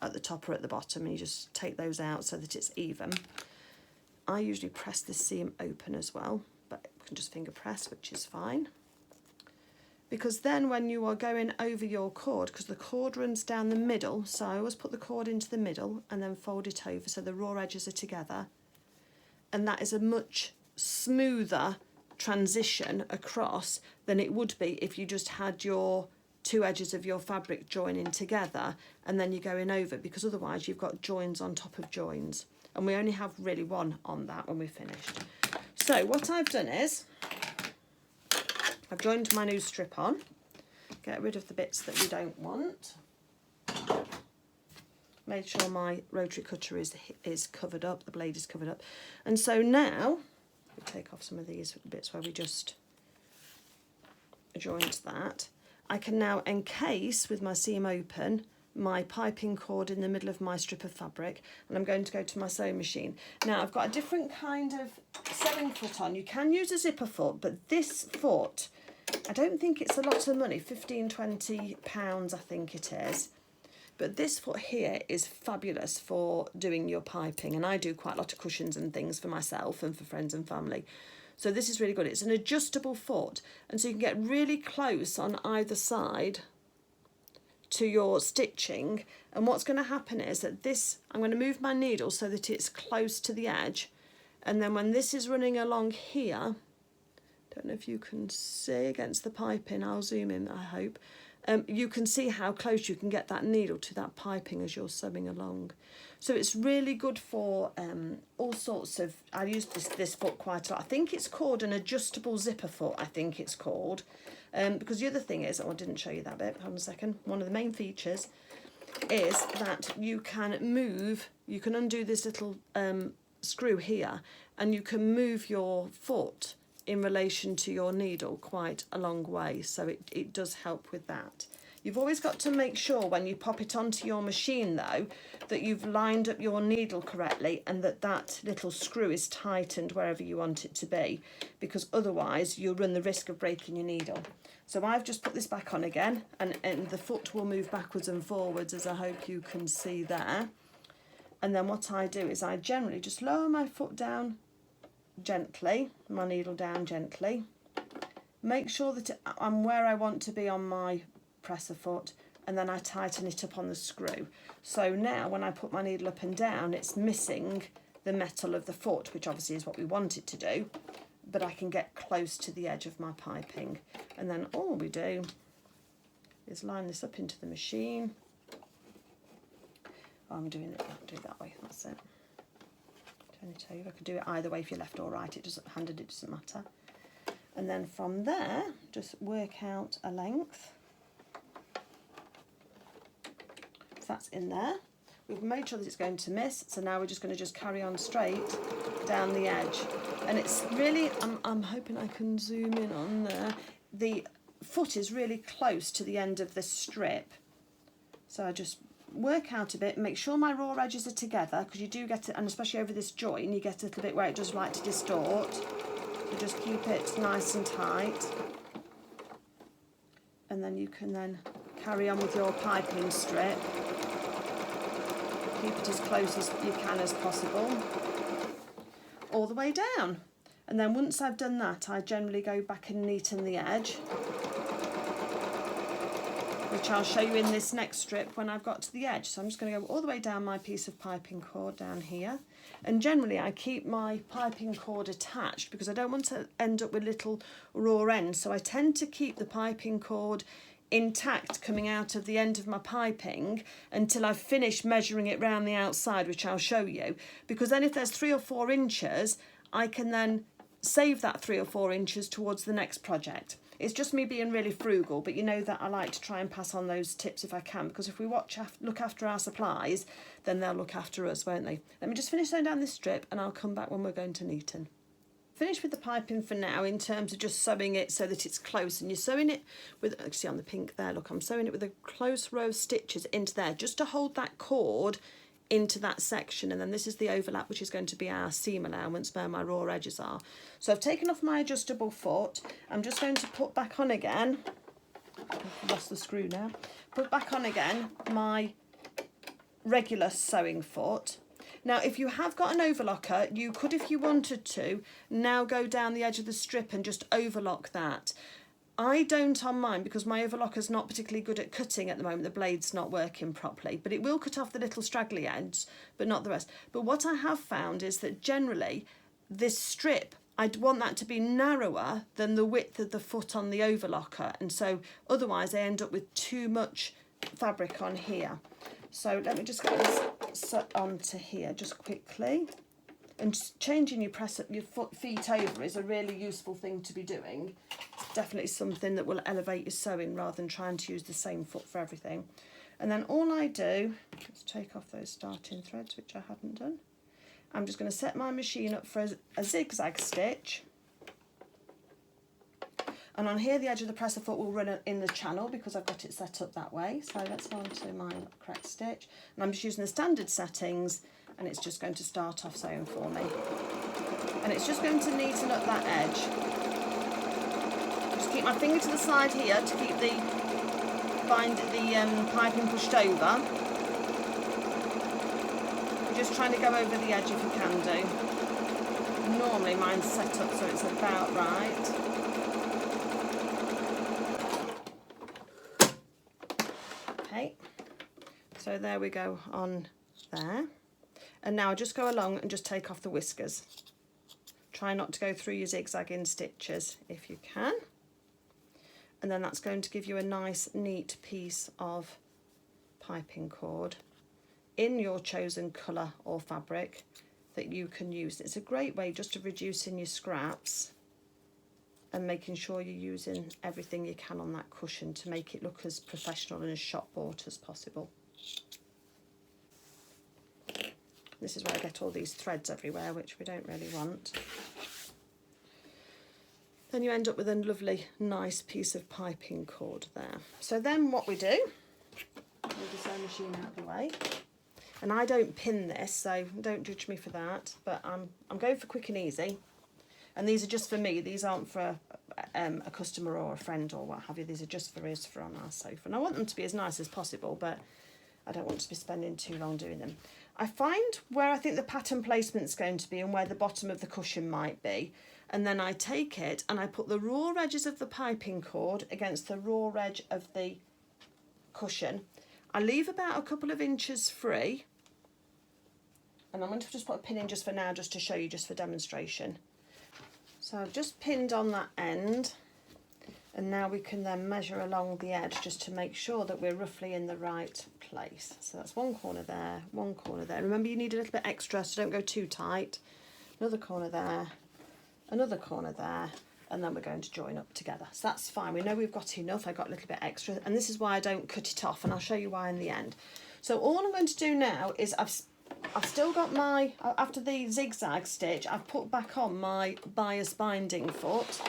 at the top or at the bottom, and you just take those out so that it's even. I usually press this seam open as well, but you can just finger press, which is fine. Because then when you are going over your cord, because the cord runs down the middle, so I always put the cord into the middle and then fold it over so the raw edges are together. And that is a much smoother transition across than it would be if you just had your 2 edges of your fabric joining together and then you're going over, because otherwise you've got joins on top of joins. And we only have really one on that when we're finished. So what I've done is, I've joined my new strip on, get rid of the bits that we don't want, made sure my rotary cutter is covered up, the blade is covered up. And so now, we take off some of these bits where we just joined that. I can now encase with my seam open my piping cord in the middle of my strip of fabric, and I'm going to go to my sewing machine. Now I've got a different kind of sewing foot on. You can use a zipper foot, but this foot, I don't think it's a lot of money, 15–20 pounds I think it is. But this foot here is fabulous for doing your piping, and I do quite a lot of cushions and things for myself and for friends and family. So this is really good. It's an adjustable foot, and so you can get really close on either side to your stitching. And what's going to happen is that this, I'm going to move my needle so that it's close to the edge, and then when this is running along here, Don't know if you can see against the piping. I'll zoom in, I hope. You can see how close you can get that needle to that piping as you're sewing along. So it's really good for all sorts of, I use this foot quite a lot. I think it's called an adjustable zipper foot, I think it's called. Because the other thing is, oh, I didn't show you that bit, hold on a second. One of the main features is that you can move, you can undo this little screw here, and you can move your foot in relation to your needle quite a long way, so it does help with that. You've always got to make sure when you pop it onto your machine though that you've lined up your needle correctly and that little screw is tightened wherever you want it to be, because otherwise you'll run the risk of breaking your needle. So I've just put this back on again, and the foot will move backwards and forwards, as I hope you can see there. And then what I do is I generally just lower my foot down gently, my needle down gently, make sure that I'm where I want to be on my presser foot, and then I tighten it up on the screw. So now when I put my needle up and down, it's missing the metal of the foot, which obviously is what we want it to do, but I can get close to the edge of my piping. And then all we do is line this up into the machine. Oh, I'm doing it, I'll do it that way, that's it. I'm going to tell you, I could do it either way if you're left or right, it doesn't matter. And then from there, just work out a length. So that's in there. We've made sure that it's going to miss, so now we're just going to carry on straight down the edge. And it's really, I'm hoping I can zoom in on there. The foot is really close to the end of the strip. So I just work out a bit, make sure my raw edges are together, because you do get it, and especially over this join, you get a little bit where it does like to distort. So just keep it nice and tight. And then you can then carry on with your piping strip. Keep it as close as you can as possible, all the way down. And then once I've done that, I generally go back and neaten the edge, which I'll show you in this next strip when I've got to the edge. So I'm just going to go all the way down my piece of piping cord down here. And generally I keep my piping cord attached because I don't want to end up with little raw ends. So I tend to keep the piping cord intact coming out of the end of my piping until I've finished measuring it round the outside, which I'll show you, because then if there's 3 or 4 inches, I can then save that 3 or 4 inches towards the next project. It's just me being really frugal, but you know that I like to try and pass on those tips if I can, because if we look after our supplies, then they'll look after us, won't they? Let me just finish sewing down this strip and I'll come back when we're going to neaten. Finished with the piping for now in terms of just sewing it so that it's close, and you're sewing it with, see on the pink there, look, I'm sewing it with a close row of stitches into there just to hold that cord into that section. And then this is the overlap, which is going to be our seam allowance where my raw edges are. So I've taken off my adjustable foot. I'm just going to put back on again, I've lost the screw now, put back on again my regular sewing foot. Now, if you have got an overlocker, you could, if you wanted to, now go down the edge of the strip and just overlock that. I don't on mine because my overlocker's not particularly good at cutting at the moment. The blade's not working properly, but it will cut off the little straggly ends, but not the rest. But what I have found is that generally this strip, I'd want that to be narrower than the width of the foot on the overlocker, and so otherwise I end up with too much fabric on here. So let me just get this set onto here just quickly. And just changing your feet over is a really useful thing to be doing. It's definitely something that will elevate your sewing rather than trying to use the same foot for everything. And then all I do, let's take off those starting threads, which I hadn't done. I'm just going to set my machine up for a zigzag stitch. And on here, the edge of the presser foot will run in the channel because I've got it set up that way. So let's go on to my correct stitch. And I'm just using the standard settings, and it's just going to start off sewing for me. And it's just going to neaten up that edge. Just keep my finger to the side here to keep the piping pushed over. You're just trying to go over the edge if you can do. Normally mine's set up so it's about right. Okay, so there we go on there. And now I just go along and just take off the whiskers. Try not to go through your zigzagging stitches if you can. And then that's going to give you a nice neat piece of piping cord in your chosen colour or fabric that you can use. It's a great way just of reducing your scraps and making sure you're using everything you can on that cushion to make it look as professional and as shop bought as possible. This is where I get all these threads everywhere, which we don't really want. Then you end up with a lovely, nice piece of piping cord there. So then what we do, move the sewing machine out of the way, and I don't pin this, so don't judge me for that, but I'm going for quick and easy. And these are just for me, these aren't for a customer or a friend or what have you, these are just for us for on our sofa. And I want them to be as nice as possible, but I don't want to be spending too long doing them. I find where I think the pattern placement's going to be and where the bottom of the cushion might be, and then I take it and I put the raw edges of the piping cord against the raw edge of the cushion. I leave about a couple of inches free, and I'm going to just put a pin in just for now, just to show you, just for demonstration. So I've just pinned on that end, and now we can then measure along the edge just to make sure that we're roughly in the right place. So that's one corner there, one corner there. Remember, you need a little bit extra, so don't go too tight. Another corner there, another corner there, and then we're going to join up together. So that's fine. We know we've got enough. I got a little bit extra, and this is why I don't cut it off, and I'll show you why in the end. So all I'm going to do now is I've still got my, after the zigzag stitch, I've put back on my bias binding foot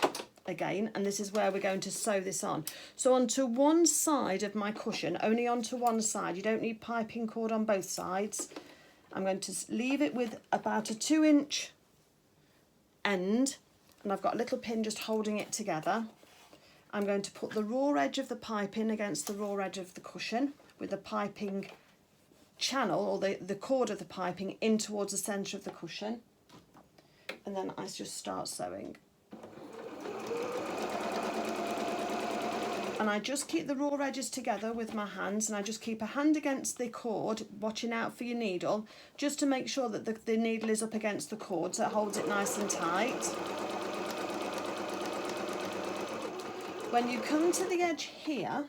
again, and this is where we're going to sew this on. So onto one side of my cushion, only onto one side, you don't need piping cord on both sides. I'm going to leave it with about a 2-inch end, and I've got a little pin just holding it together. I'm going to put the raw edge of the piping against the raw edge of the cushion with the piping channel, or the cord of the piping, in towards the centre of the cushion, and then I just start sewing. And I just keep the raw edges together with my hands, and I just keep a hand against the cord, watching out for your needle, just to make sure that the needle is up against the cord so it holds it nice and tight. When you come to the edge here,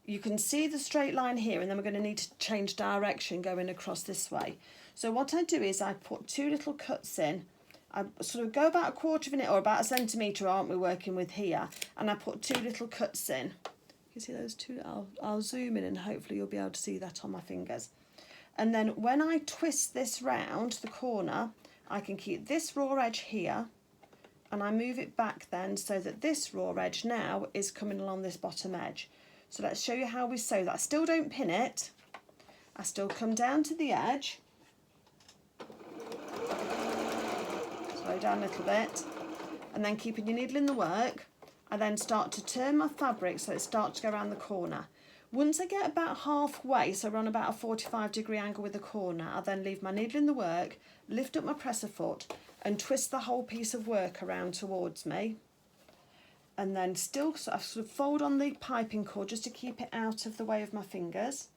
you can see the straight line here, and then we're going to need to change direction going across this way. So what I do is I put 2 little cuts in. I sort of go about 1/4 of an inch, or about 1 centimetre, aren't we working with here, and I put 2 little cuts in. You see those 2? I'll zoom in and hopefully you'll be able to see that on my fingers. And then when I twist this round the corner, I can keep this raw edge here, and I move it back then so that this raw edge now is coming along this bottom edge. So let's show you how we sew that. I still don't pin it. I still come down to the edge, slow down a little bit, and then keeping your needle in the work, I then start to turn my fabric so it starts to go around the corner. Once I get about halfway, so we're on about a 45-degree angle with the corner, I then leave my needle in the work, lift up my presser foot, and twist the whole piece of work around towards me. And then still sort of fold on the piping cord just to keep it out of the way of my fingers.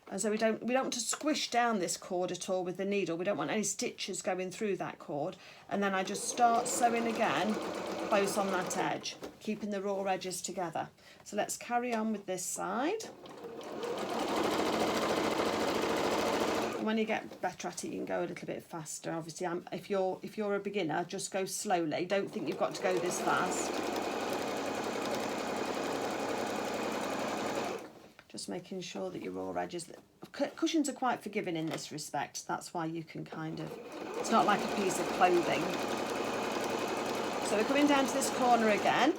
And so we don't want to squish down this cord at all with the needle. We don't want any stitches going through that cord. And then I just start sewing again close on that edge, keeping the raw edges together. So let's carry on with this side. When you get better at it, you can go a little bit faster. Obviously, if you're a beginner, just go slowly. Don't think you've got to go this fast. Just making sure that your raw edges. Cushions are quite forgiving in this respect. That's why you can kind of. It's not like a piece of clothing. So we're coming down to this corner again.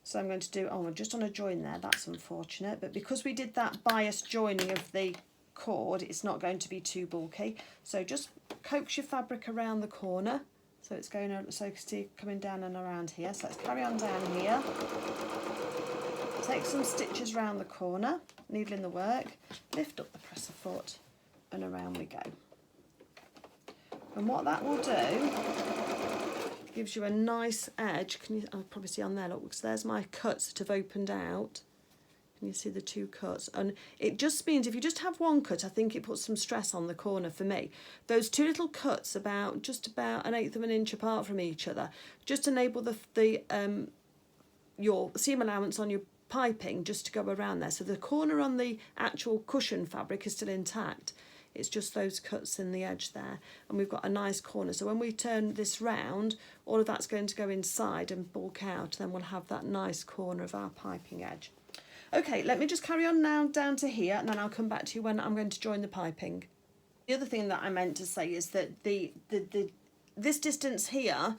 So I'm going to do. Oh, we're just on a join there. That's unfortunate. But because we did that bias joining of the cord, it's not going to be too bulky, so just coax your fabric around the corner so it's going, so you can see coming down and around here. So let's carry on down here, take some stitches around the corner, needle in the work, lift up the presser foot, and around we go. And what that will do, gives you a nice edge. I'll probably see on there, look, because there's my cuts that have opened out. And you see the two cuts, and it just means if you just have one cut, I think it puts some stress on the corner for me. Those two little cuts, just about 1/8 of an inch apart from each other, just enable your seam allowance on your piping just to go around there. So the corner on the actual cushion fabric is still intact. It's just those cuts in the edge there, and we've got a nice corner. So when we turn this round, all of that's going to go inside and bulk out. Then we'll have that nice corner of our piping edge. Okay, let me just carry on now down to here, and then I'll come back to you when I'm going to join the piping. The other thing that I meant to say is that this distance here,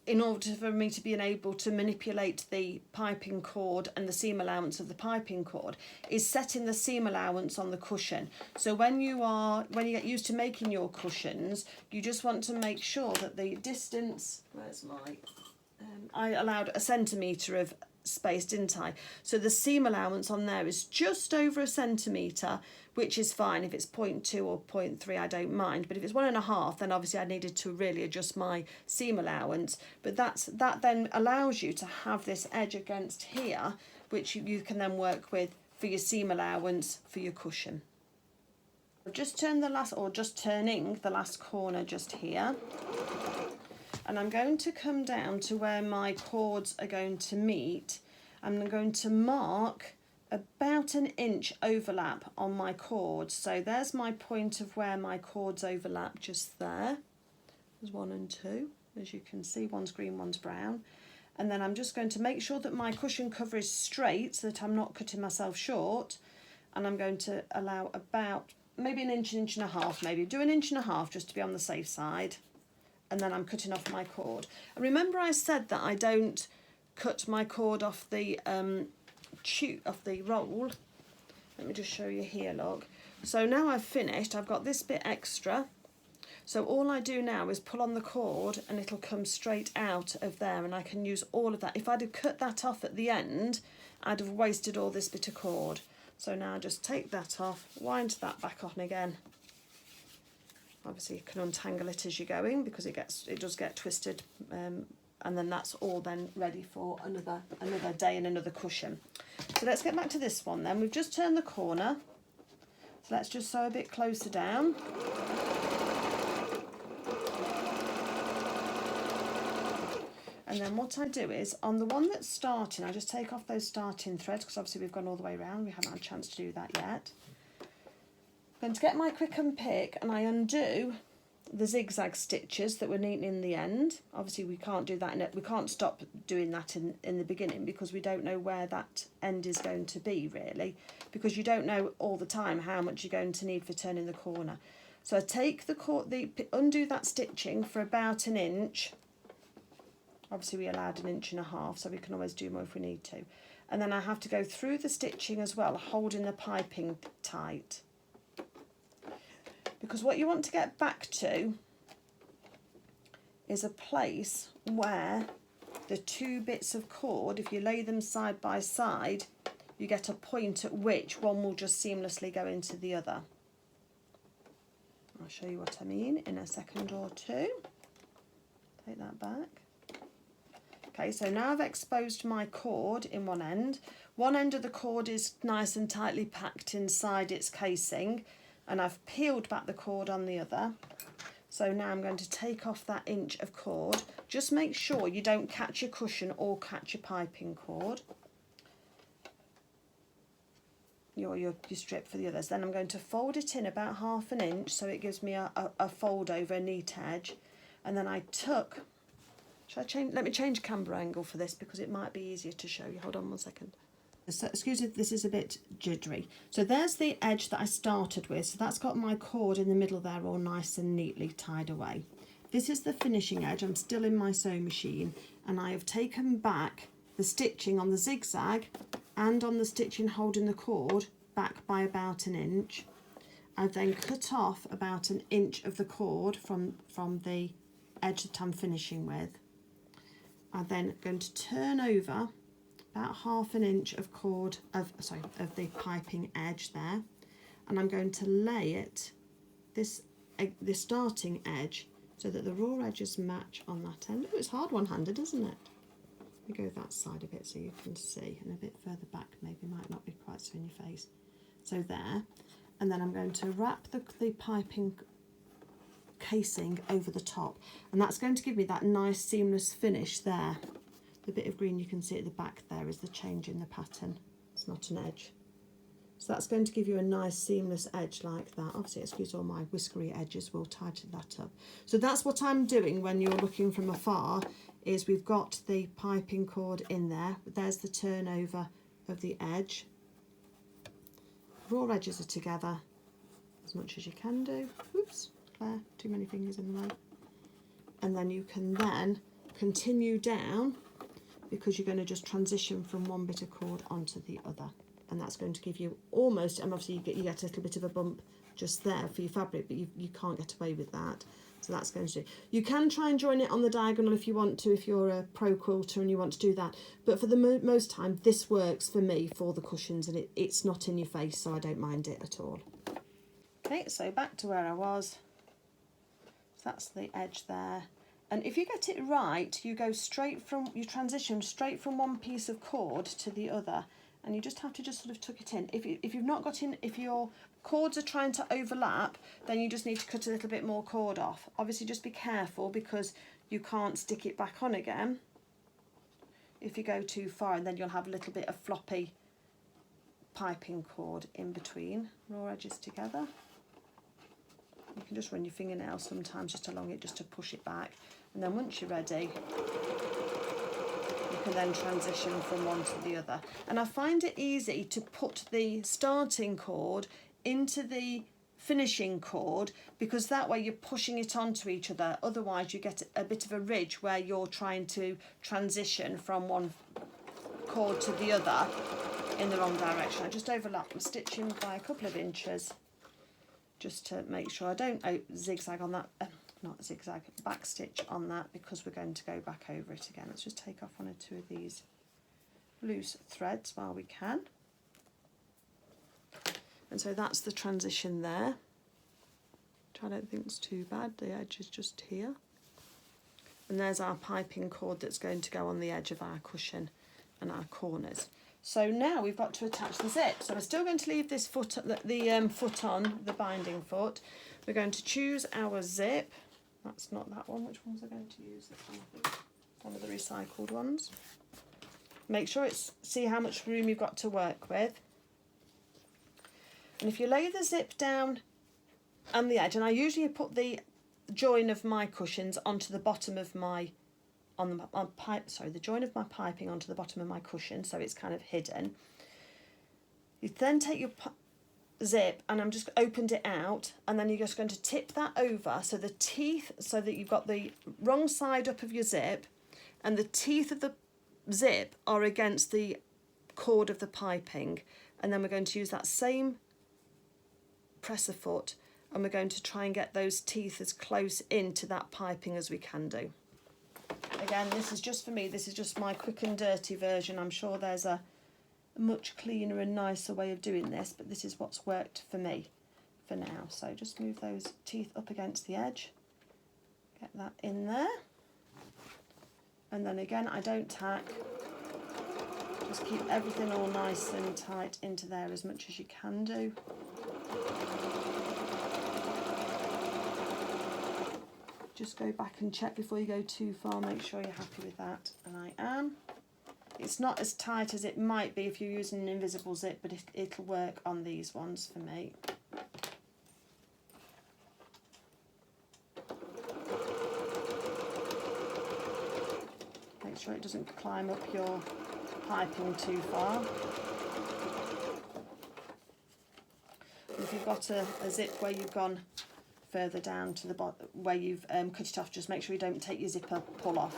in order for me to be able to manipulate the piping cord and the seam allowance of the piping cord, is setting the seam allowance on the cushion. So when you get used to making your cushions, you just want to make sure that the distance, where's my, I allowed 1 centimetre of space, didn't I? So the seam allowance on there is just over 1 centimetre, which is fine. If it's 0.2 or 0.3, I don't mind, but if it's 1.5, then obviously I needed to really adjust my seam allowance. But that then allows you to have this edge against here, which you can then work with for your seam allowance for your cushion. Just turning the last corner just here, and I'm going to come down to where my cords are going to meet. I'm going to mark about 1 inch overlap on my cords. So there's my point of where my cords overlap, just there. There's 1 and 2, as you can see, one's green, one's brown. And then I'm just going to make sure that my cushion cover is straight so that I'm not cutting myself short. And I'm going to allow about maybe 1 inch, 1.5 inches, maybe. Do 1.5 inches just to be on the safe side. And then I'm cutting off my cord. And remember I said that I don't cut my cord off the roll. Let me just show you here, look. So now I've finished, I've got this bit extra. So all I do now is pull on the cord and it'll come straight out of there, and I can use all of that. If I'd have cut that off at the end, I'd have wasted all this bit of cord. So now I just take that off, wind that back on again. Obviously you can untangle it as you're going because it does get twisted, and then that's all then ready for another day and another cushion. So let's get back to this one then. We've just turned the corner, so let's just sew a bit closer down. And then what I do is, on the one that's starting, I just take off those starting threads because obviously we've gone all the way around, we haven't had a chance to do that yet. I'm going to get my quick unpick and I undo the zigzag stitches that were neaten in the end. Obviously we can't do that, we can't stop doing that in the beginning because we don't know where that end is going to be really, because you don't know all the time how much you're going to need for turning the corner. So I take undo that stitching for about 1 inch. Obviously we allowed 1.5 inches, so we can always do more if we need to. And then I have to go through the stitching as well, holding the piping tight. Because what you want to get back to is a place where the two bits of cord, if you lay them side by side, you get a point at which one will just seamlessly go into the other. I'll show you what I mean in a second or two. Take that back. Okay, so now I've exposed my cord in one end. One end of the cord is nice and tightly packed inside its casing, and I've peeled back the cord on the other. So now I'm going to take off that inch of cord. Just make sure you don't catch your cushion or catch your piping cord. Your strip for the others. Then I'm going to fold it in about 1/2 inch so it gives me a fold over, a neat edge. And then I tuck. Let me change camera angle for this because it might be easier to show you. Hold on 1 second. So, excuse me, this is a bit jittery. So there's the edge that I started with. So that's got my cord in the middle there all nice and neatly tied away. This is the finishing edge. I'm still in my sewing machine and I have taken back the stitching on the zigzag and on the stitching holding the cord back by about 1 inch. I've then cut off about 1 inch of the cord from the edge that I'm finishing with. I'm then going to turn over about 1/2 inch of of the piping edge there, and I'm going to lay it the starting edge so that the raw edges match on that end. Oh, it's hard one-handed, isn't it? We go that side of it so you can see, and a bit further back maybe, might not be quite so in your face. So there, and then I'm going to wrap the piping casing over the top, and that's going to give me that nice seamless finish there. The bit of green you can see at the back there is the change in the pattern. It's not an edge. So that's going to give you a nice seamless edge like that. Obviously, excuse all my whiskery edges, we'll tighten that up. So that's what I'm doing when you're looking from afar, is we've got the piping cord in there. There's the turnover of the edge. Raw edges are together as much as you can do. Oops, Claire, too many fingers in the way. And then you can then continue down, because you're going to just transition from one bit of cord onto the other, and that's going to give you almost, and obviously you get a little bit of a bump just there for your fabric, but you can't get away with that. So that's going to do. You can try and join it on the diagonal if you want to, if you're a pro quilter and you want to do that, but for the most time this works for me for the cushions, and it's not in your face, so I don't mind it at all. Okay, so back to where I was. So that's the edge there. And if you get it right, you transition straight from one piece of cord to the other, and you just have to sort of tuck it in. If you've not got in, if your cords are trying to overlap, then you just need to cut a little bit more cord off. Obviously, just be careful, because you can't stick it back on again if you go too far, and then you'll have a little bit of floppy piping cord in between. Raw edges together. You can just run your fingernails sometimes just along it, just to push it back. And then once you're ready, you can then transition from one to the other. And I find it easy to put the starting cord into the finishing cord, because that way you're pushing it onto each other. Otherwise you get a bit of a ridge where you're trying to transition from one cord to the other in the wrong direction. I just overlap my stitching by a couple of inches, just to make sure I don't zigzag on that, not zigzag, back stitch on that, because we're going to go back over it again. Let's just take off one or two of these loose threads while we can. And so that's the transition there, which I don't think is too bad. The edge is just here. And there's our piping cord that's going to go on the edge of our cushion and our corners. So now we've got to attach the zip. So we're still going to leave this foot, the foot on, the binding foot. We're going to choose our zip. That's not that one. Which ones are going to use? One of the recycled ones. Make sure see how much room you've got to work with. And if you lay the zip down and the edge, and I usually put the join of my cushions onto the bottom of my the join of my piping onto the bottom of my cushion, so it's kind of hidden. You then take your zip, and I'm just opened it out, and then you're just going to tip that over, so the teeth, so that you've got the wrong side up of your zip, and the teeth of the zip are against the cord of the piping, and then we're going to use that same presser foot, and we're going to try and get those teeth as close into that piping as we can do. Again, this is just for me, this is just my quick and dirty version. I'm sure there's a much cleaner and nicer way of doing this, but this is what's worked for me for now. So just move those teeth up against the edge, get that in there, and then again, I don't tack, just keep everything all nice and tight into there as much as you can do. Just go back and check before you go too far, make sure you're happy with that, and I am. It's not as tight as it might be if you're using an invisible zip, but it'll work on these ones for me. Make sure it doesn't climb up your piping too far. If you've got a zip where you've gone further down to the bottom, where you've cut it off, just make sure you don't take your zipper pull off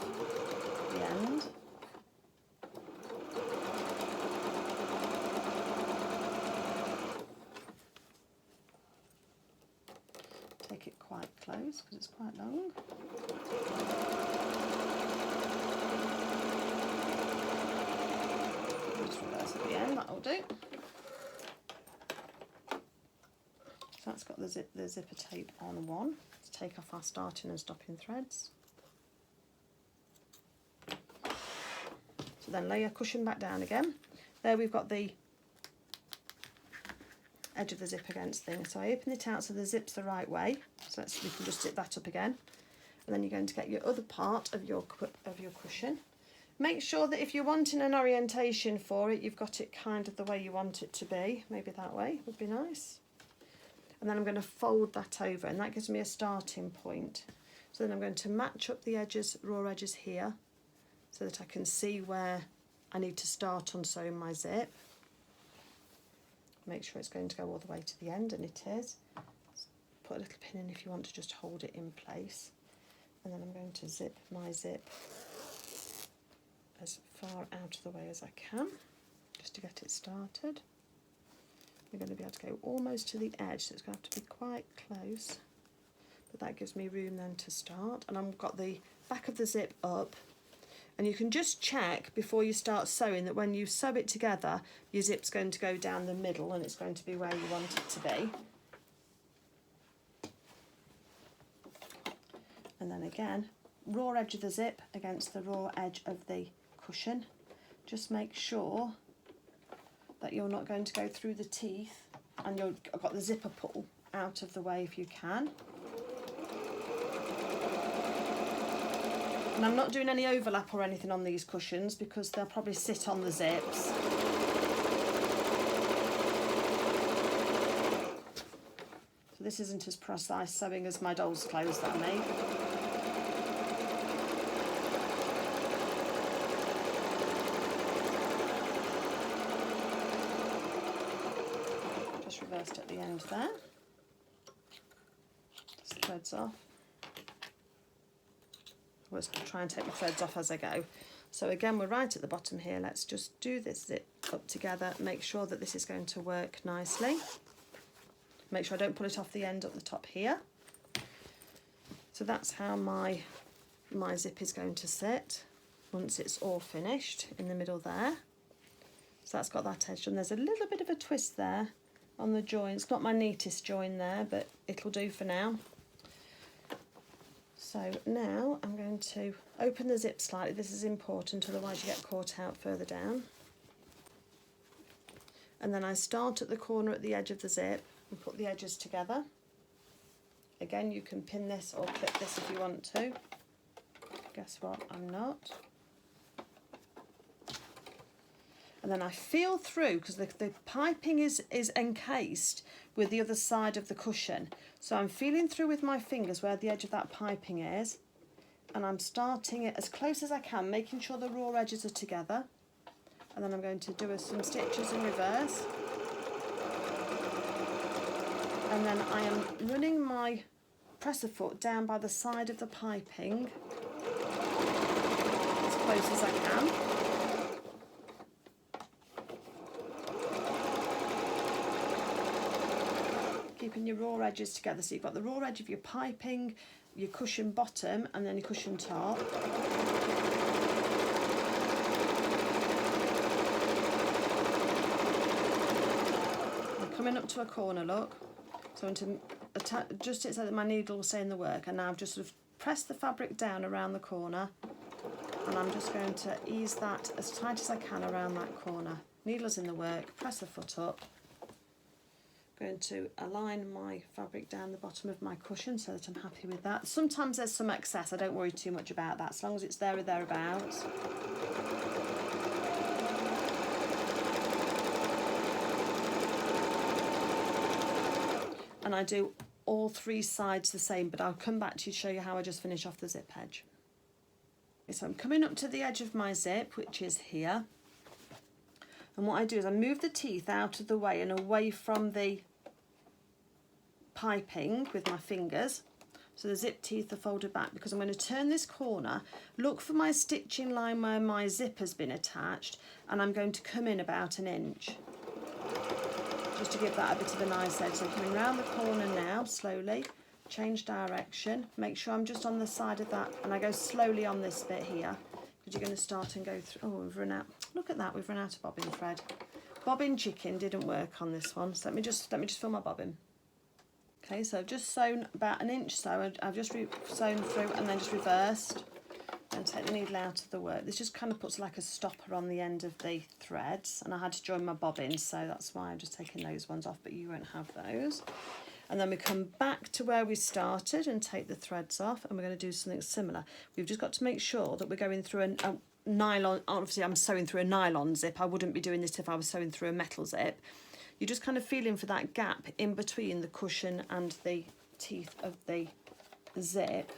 the end. Take it quite close because it's quite long. Just reverse at the end, that'll do. So that's got the zipper tape on one. Let's take off our starting and stopping threads. then lay your cushion back down again. There we've got the edge of the zip against things. So I open it out so the zip's the right way. So we can just zip that up again. And then you're going to get your other part of your cushion. Make sure that if you're wanting an orientation for it, you've got it kind of the way you want it to be. Maybe that way would be nice. And then I'm going to fold that over, and that gives me a starting point. So then I'm going to match up the edges, raw edges here, so that I can see where I need to start on sewing my zip. Make sure it's going to go all the way to the end, and it is. Put a little pin in if you want to just hold it in place. And then I'm going to zip my zip as far out of the way as I can, just to get it started. We're going to be able to go almost to the edge, so it's going to have to be quite close. But that gives me room then to start. And I've got the back of the zip up. And you can just check before you start sewing that when you sew it together, your zip's going to go down the middle and it's going to be where you want it to be. And then again, raw edge of the zip against the raw edge of the cushion. Just make sure that you're not going to go through the teeth, and you've got the zipper pull out of the way if you can. And I'm not doing any overlap or anything on these cushions because they'll probably sit on the zips. So this isn't as precise sewing as my doll's clothes that I make. Just reversed at the end there. Just threads off. Let's try and take the threads off as I go. So again, we're right at the bottom here. Let's just do this zip up together. Make sure that this is going to work nicely. Make sure I don't pull it off the end up the top here. So that's how my zip is going to sit once it's all finished in the middle there. So that's got that edge, and there's a little bit of a twist there on the join. It's not my neatest join there, but it'll do for now. So now I'm going to open the zip slightly. This is important, otherwise you get caught out further down. And then I start at the corner at the edge of the zip and put the edges together. Again, you can pin this or clip this if you want to. Guess what? I'm not. And then I feel through, because the piping is encased with the other side of the cushion. So I'm feeling through with my fingers where the edge of that piping is, and I'm starting it as close as I can, making sure the raw edges are together. And then I'm going to do some stitches in reverse. And then I am running my presser foot down by the side of the piping as close as I can. Keeping your raw edges together, so you've got the raw edge of your piping, your cushion bottom, and then your cushion top. I'm coming up to a corner, look. So I'm going to adjust it so that my needle will stay in the work, and now I've just sort of pressed the fabric down around the corner, and I'm just going to ease that as tight as I can around that corner. Needle's in the work, press the foot up. Going to align my fabric down the bottom of my cushion so that I'm happy with that. Sometimes there's some excess, I don't worry too much about that, as long as it's there or thereabouts. And I do all three sides the same, but I'll come back to you to show you how I just finish off the zip edge. So I'm coming up to the edge of my zip, which is here. And what I do is I move the teeth out of the way and away from the piping with my fingers, so the zip teeth are folded back, because I'm going to turn this corner, look for my stitching line where my zip has been attached, and I'm going to come in about 1 inch just to give that a bit of a nice edge. So I'm coming round the corner now slowly, change direction, make sure I'm just on the side of that, and I go slowly on this bit here, because you're going to start and go through. Oh, we've run out. Look at that, we've run out of bobbin thread. Bobbin chicken didn't work on this one, so let me just fill my bobbin. Okay, so I've just sewn about 1 inch, so I've just sewn through and then just reversed. Then take the needle out of the work. This just kind of puts like a stopper on the end of the threads, and I had to join my bobbin, so that's why I'm just taking those ones off, but you won't have those. And then we come back to where we started and take the threads off, and we're going to do something similar. We've just got to make sure that we're going through a nylon. Obviously I'm sewing through a nylon zip. I wouldn't be doing this if I was sewing through a metal zip. You're just kind of feeling for that gap in between the cushion and the teeth of the zip.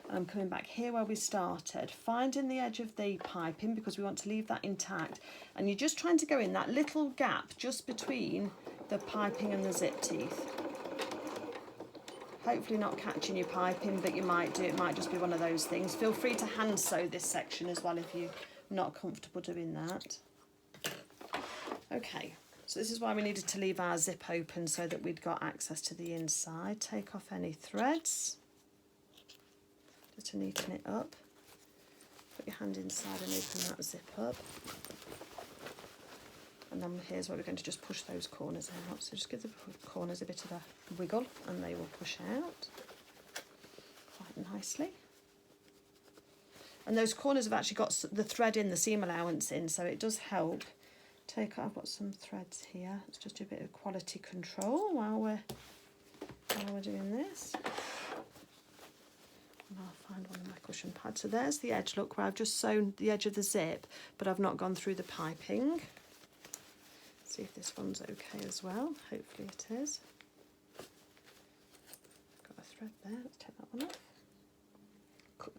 And I'm coming back here where we started, finding the edge of the piping because we want to leave that intact. And you're just trying to go in that little gap just between the piping and the zip teeth. Hopefully not catching your piping, but you might do. It might just be one of those things. Feel free to hand sew this section as well if you're not comfortable doing that. Okay, so this is why we needed to leave our zip open so that we'd got access to the inside. Take off any threads, just to neaten it up. Put your hand inside and open that zip up. And then here's where we're going to just push those corners out. So just give the corners a bit of a wiggle and they will push out quite nicely. And those corners have actually got the thread in, the seam allowance in, so it does help. I've got some threads here. Let's just do a bit of quality control while we're doing this. And I'll find one of my cushion pads. So there's the edge, look, where I've just sewn the edge of the zip, but I've not gone through the piping. See if this one's okay as well. Hopefully it is. Got a thread there. Let's take that one off.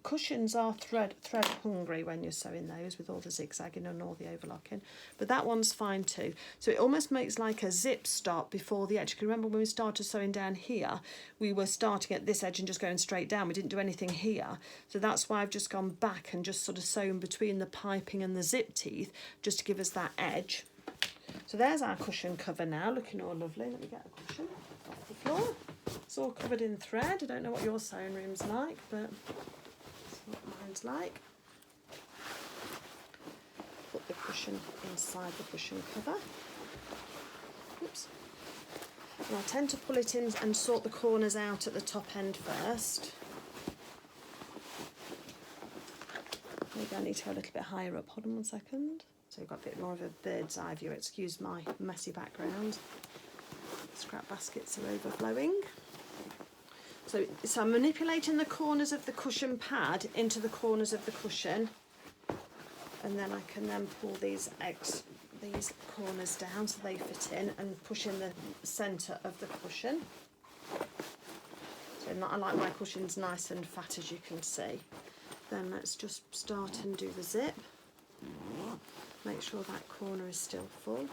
Cushions are thread hungry when you're sewing those with all the zigzagging and all the overlocking, but that one's fine too. So it almost makes like a zip stop before the edge. You can remember when we started sewing down here, we were starting at this edge and just going straight down. We didn't do anything here, so that's why I've just gone back and just sort of sewn between the piping and the zip teeth just to give us that edge. So there's our cushion cover now, looking all lovely. Let me get a cushion off the floor. It's all covered in thread. I don't know what your sewing room's like, but that's what mine's like. Put the cushion inside the cushion cover. Oops. And I tend to pull it in and sort the corners out at the top end first. Maybe I need to go a little bit higher up. Hold on 1 second. So you've got a bit more of a bird's eye view. Excuse my messy background. Scrap baskets are overflowing. So I'm manipulating the corners of the cushion pad into the corners of the cushion, and then I can then pull these corners down so they fit in and push in the centre of the cushion. So I like my cushions nice and fat, as you can see. Then let's just start and do the zip. Make sure that corner is still full.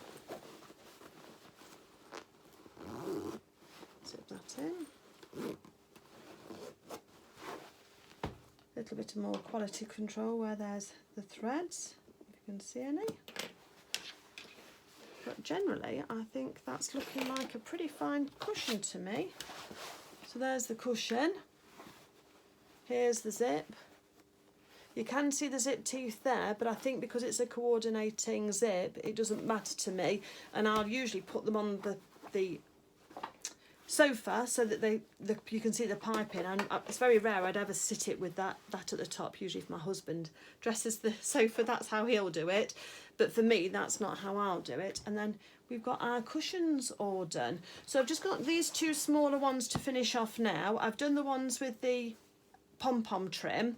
Zip that in. A little bit more quality control where there's the threads, if you can see any. But generally, I think that's looking like a pretty fine cushion to me. So there's the cushion. Here's the zip. You can see the zip teeth there, but I think because it's a coordinating zip, it doesn't matter to me. And I'll usually put them on the sofa so that you can see the piping. And it's very rare I'd ever sit it with that at the top. Usually if my husband dresses the sofa, that's how he'll do it. But for me, that's not how I'll do it. And then we've got our cushions all done. So I've just got these two smaller ones to finish off now. I've done the ones with the pom-pom trim,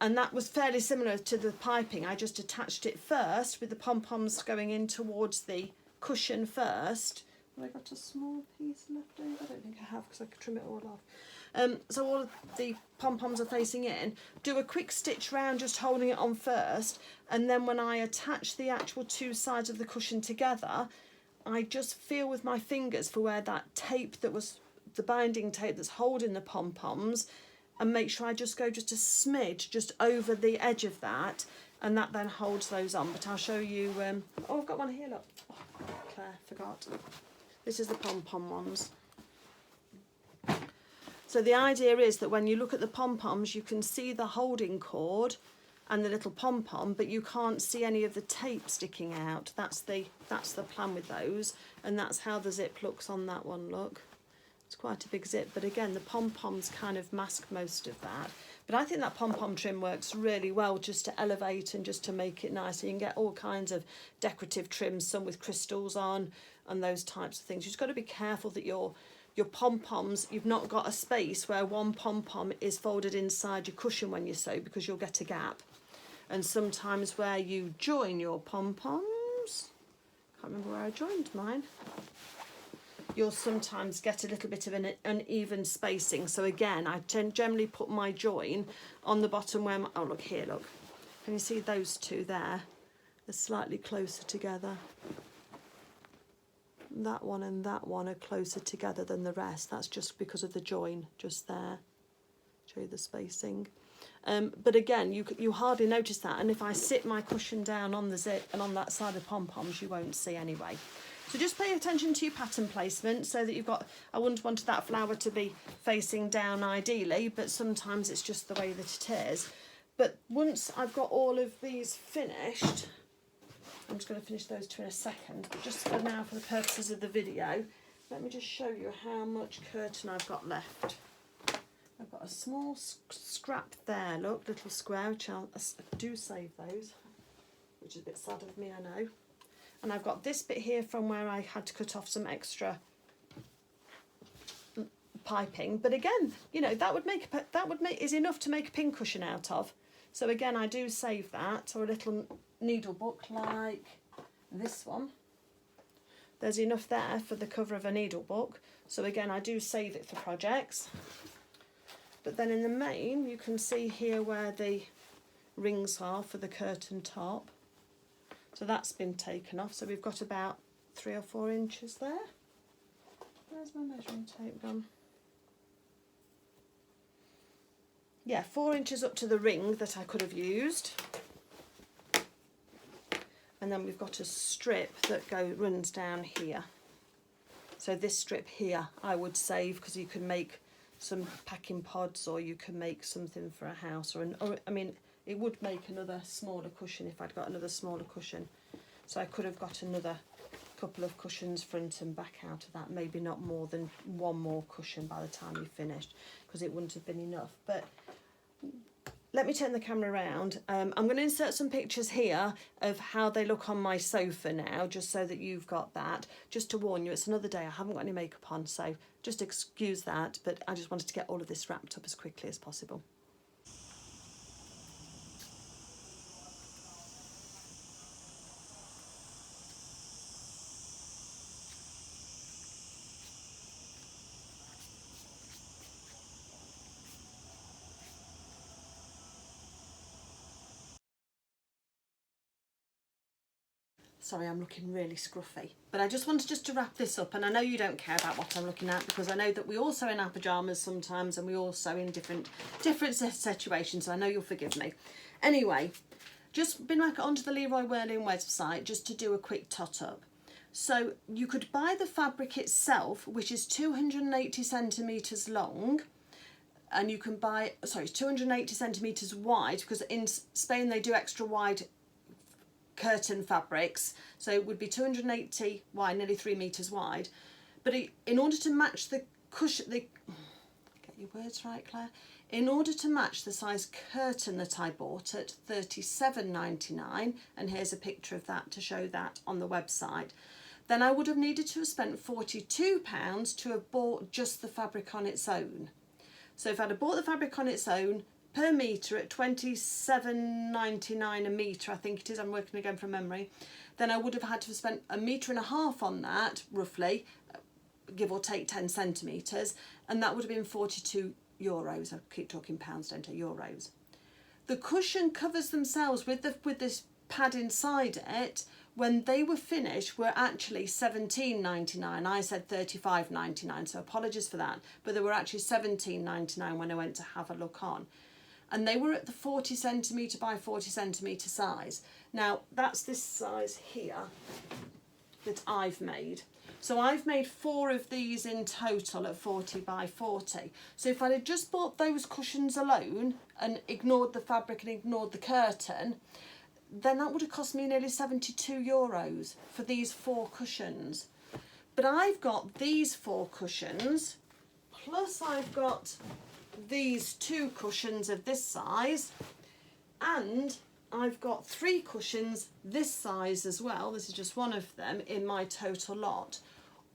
and that was fairly similar to the piping. I just attached it first with the pom-poms going in towards the cushion first. Have I got a small piece left over? I don't think I have because I could trim it all off. So all of the pom-poms are facing in. Do a quick stitch round, just holding it on first, and then when I attach the actual two sides of the cushion together, I just feel with my fingers for where that tape that was the binding tape that's holding the pom-poms, and make sure I just go just a smidge just over the edge of that, and that then holds those on. But I'll show you. Oh, I've got one here, look. Oh, Claire, forgot. This is the pom-pom ones. So the idea is that when you look at the pom-poms, you can see the holding cord and the little pom-pom, but you can't see any of the tape sticking out. That's the plan with those, and that's how the zip looks on that one, look. It's quite a big zip, but again, the pom-poms kind of mask most of that. But I think that pom-pom trim works really well just to elevate and just to make it nice. So you can get all kinds of decorative trims, some with crystals on and those types of things. You've just got to be careful that your pom-poms, you've not got a space where one pom-pom is folded inside your cushion when you sew, because you'll get a gap. And sometimes where you join your pom-poms, can't remember where I joined mine, you'll sometimes get a little bit of an uneven spacing. So again, I generally put my join on the bottom where oh look here, look. Can you see those two there? They're slightly closer together. That one and that one are closer together than the rest. That's just because of the join just there. Show you the spacing. But again, you hardly notice that. And if I sit my cushion down on the zip and on that side of pom-poms, you won't see anyway. So just pay attention to your pattern placement so that you've got, I wouldn't want that flower to be facing down ideally, but sometimes it's just the way that it is. But once I've got all of these finished, I'm just going to finish those two in a second, but just for now, for the purposes of the video, let me just show you how much curtain I've got left. I've got a small scrap there, look, little square, which I do save those, which is a bit sad of me, I know. And I've got this bit here from where I had to cut off some extra piping. But again, you know, that would make is enough to make a pin cushion out of. So again, I do save that, or a little needle book like this one. There's enough there for the cover of a needle book. So again, I do save it for projects. But then in the main, you can see here where the rings are for the curtain top. So that's been taken off. So we've got about 3 or 4 inches there. Where's my measuring tape gone? Yeah, 4 inches up to the ring that I could have used. And then we've got a strip that runs down here. So this strip here I would save, because you can make some packing pods, or you can make something for a house, or I mean, it would make another smaller cushion if I'd got another smaller cushion. So I could have got another couple of cushions front and back out of that, maybe not more than one more cushion by the time you finished, because it wouldn't have been enough. But let me turn the camera around. I'm going to insert some pictures here of how they look on my sofa now, just so that you've got that. Just to warn you, it's another day, I haven't got any makeup on, so just excuse that, but I just wanted to get all of this wrapped up as quickly as possible. Sorry, I'm looking really scruffy. But I just wanted to wrap this up, and I know you don't care about what I'm looking at, because I know that we all sew in our pyjamas sometimes, and we all sew in different situations, so I know you'll forgive me. Anyway, just been back onto the Leroy Merlin website just to do a quick tot up. So you could buy the fabric itself, which is 280 centimetres long, and you can buy, sorry, 280 centimetres wide, because in Spain they do extra wide curtain fabrics, so it would be 280 wide, nearly 3 meters wide. But in order to match the cushion, get your words right, Claire, in order to match the size curtain that I bought at £37.99, and here's a picture of that to show that on the website, then I would have needed to have spent £42 to have bought just the fabric on its own. So if I'd have bought the fabric on its own, per metre at £27.99 a metre, I think it is, I'm working again from memory, then I would have had to have spent £1.5 meters on that, roughly, give or take 10 centimetres, and that would have been €42. I keep talking pounds, don't I? Euros. The cushion covers themselves with this pad inside it, when they were finished, were actually £17.99. I said £35.99, so apologies for that, but they were actually £17.99 when I went to have a look on. And they were at the 40 centimetre by 40 centimetre size. Now, that's this size here that I've made. So I've made 4 of these in total at 40 by 40. So if I had just bought those cushions alone and ignored the fabric and ignored the curtain, then that would have cost me nearly €72 for these 4 cushions. But I've got these 4 cushions plus I've got these 2 cushions of this size, and I've got 3 cushions this size as well. This is just one of them in my total lot,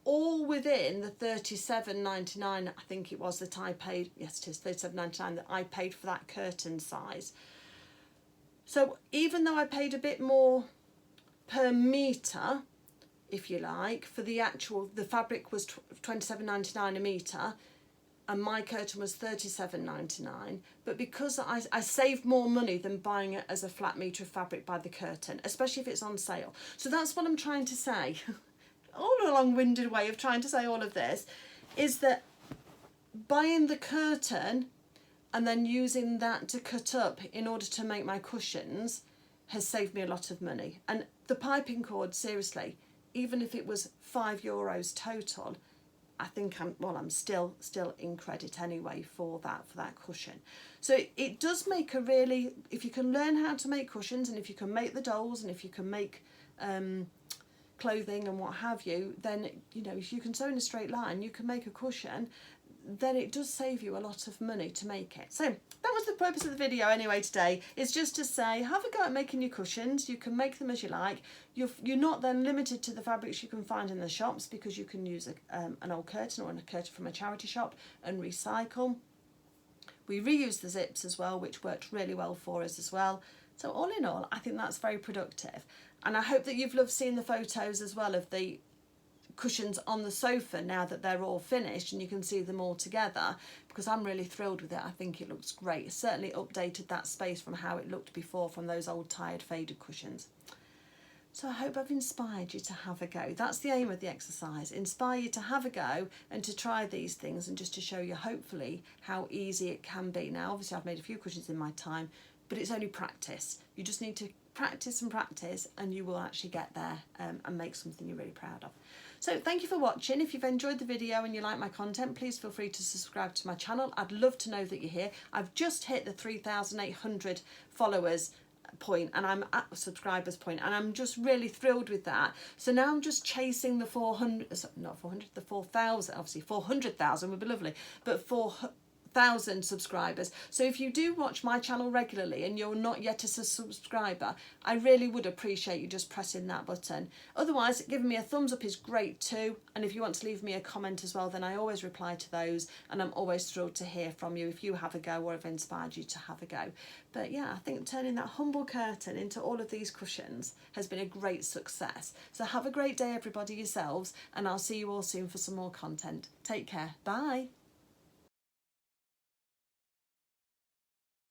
all within the $37.99, I think it was, that I paid. Yes, it is $37.99 that I paid for that curtain size. So even though I paid a bit more per metre, if you like, for the fabric was $27.99 a metre, and my curtain was $37.99, but because I saved more money than buying it as a flat metre of fabric by the curtain, especially if it's on sale. So that's what I'm trying to say. All a long-winded way of trying to say all of this is that buying the curtain and then using that to cut up in order to make my cushions has saved me a lot of money. And the piping cord, seriously, even if it was €5 total, I think I'm still in credit anyway for that cushion. So it does make a really, if you can learn how to make cushions, and if you can make the dolls, and if you can make clothing and what have you, then, you know, if you can sew in a straight line, you can make a cushion, then it does save you a lot of money to make it. So that was the purpose of the video anyway today, is just to say, have a go at making your cushions. You can make them as you like. You're not then limited to the fabrics you can find in the shops, because you can use an old curtain or a curtain from a charity shop and recycle. We reuse the zips as well, which worked really well for us as well. So all in all, I think that's very productive. And I hope that you've loved seeing the photos as well of the cushions on the sofa now that they're all finished and you can see them all together, because I'm really thrilled with it. I think it looks great. It certainly updated that space from how it looked before, from those old tired faded cushions. So I hope I've inspired you to have a go. That's the aim of the exercise, inspire you to have a go and to try these things, and just to show you hopefully how easy it can be. Now obviously I've made a few cushions in my time, but it's only practice. You just need to practice and practice, and you will actually get there and make something you're really proud of. So thank you for watching. If you've enjoyed the video and you like my content, please feel free to subscribe to my channel. I'd love to know that you're here. I've just hit the 3,800 followers point, and I'm at subscribers point, and I'm just really thrilled with that. So now I'm just chasing the 400, not 400, the 4,000. Obviously 400,000 would be lovely, but 4,000 subscribers. So if you do watch my channel regularly and you're not yet a subscriber, I really would appreciate you just pressing that button. Otherwise, giving me a thumbs up is great too, and if you want to leave me a comment as well, then I always reply to those, and I'm always thrilled to hear from you if you have a go or have inspired you to have a go. But yeah, I think turning that humble curtain into all of these cushions has been a great success. So have a great day everybody yourselves, and I'll see you all soon for some more content. Take care. Bye.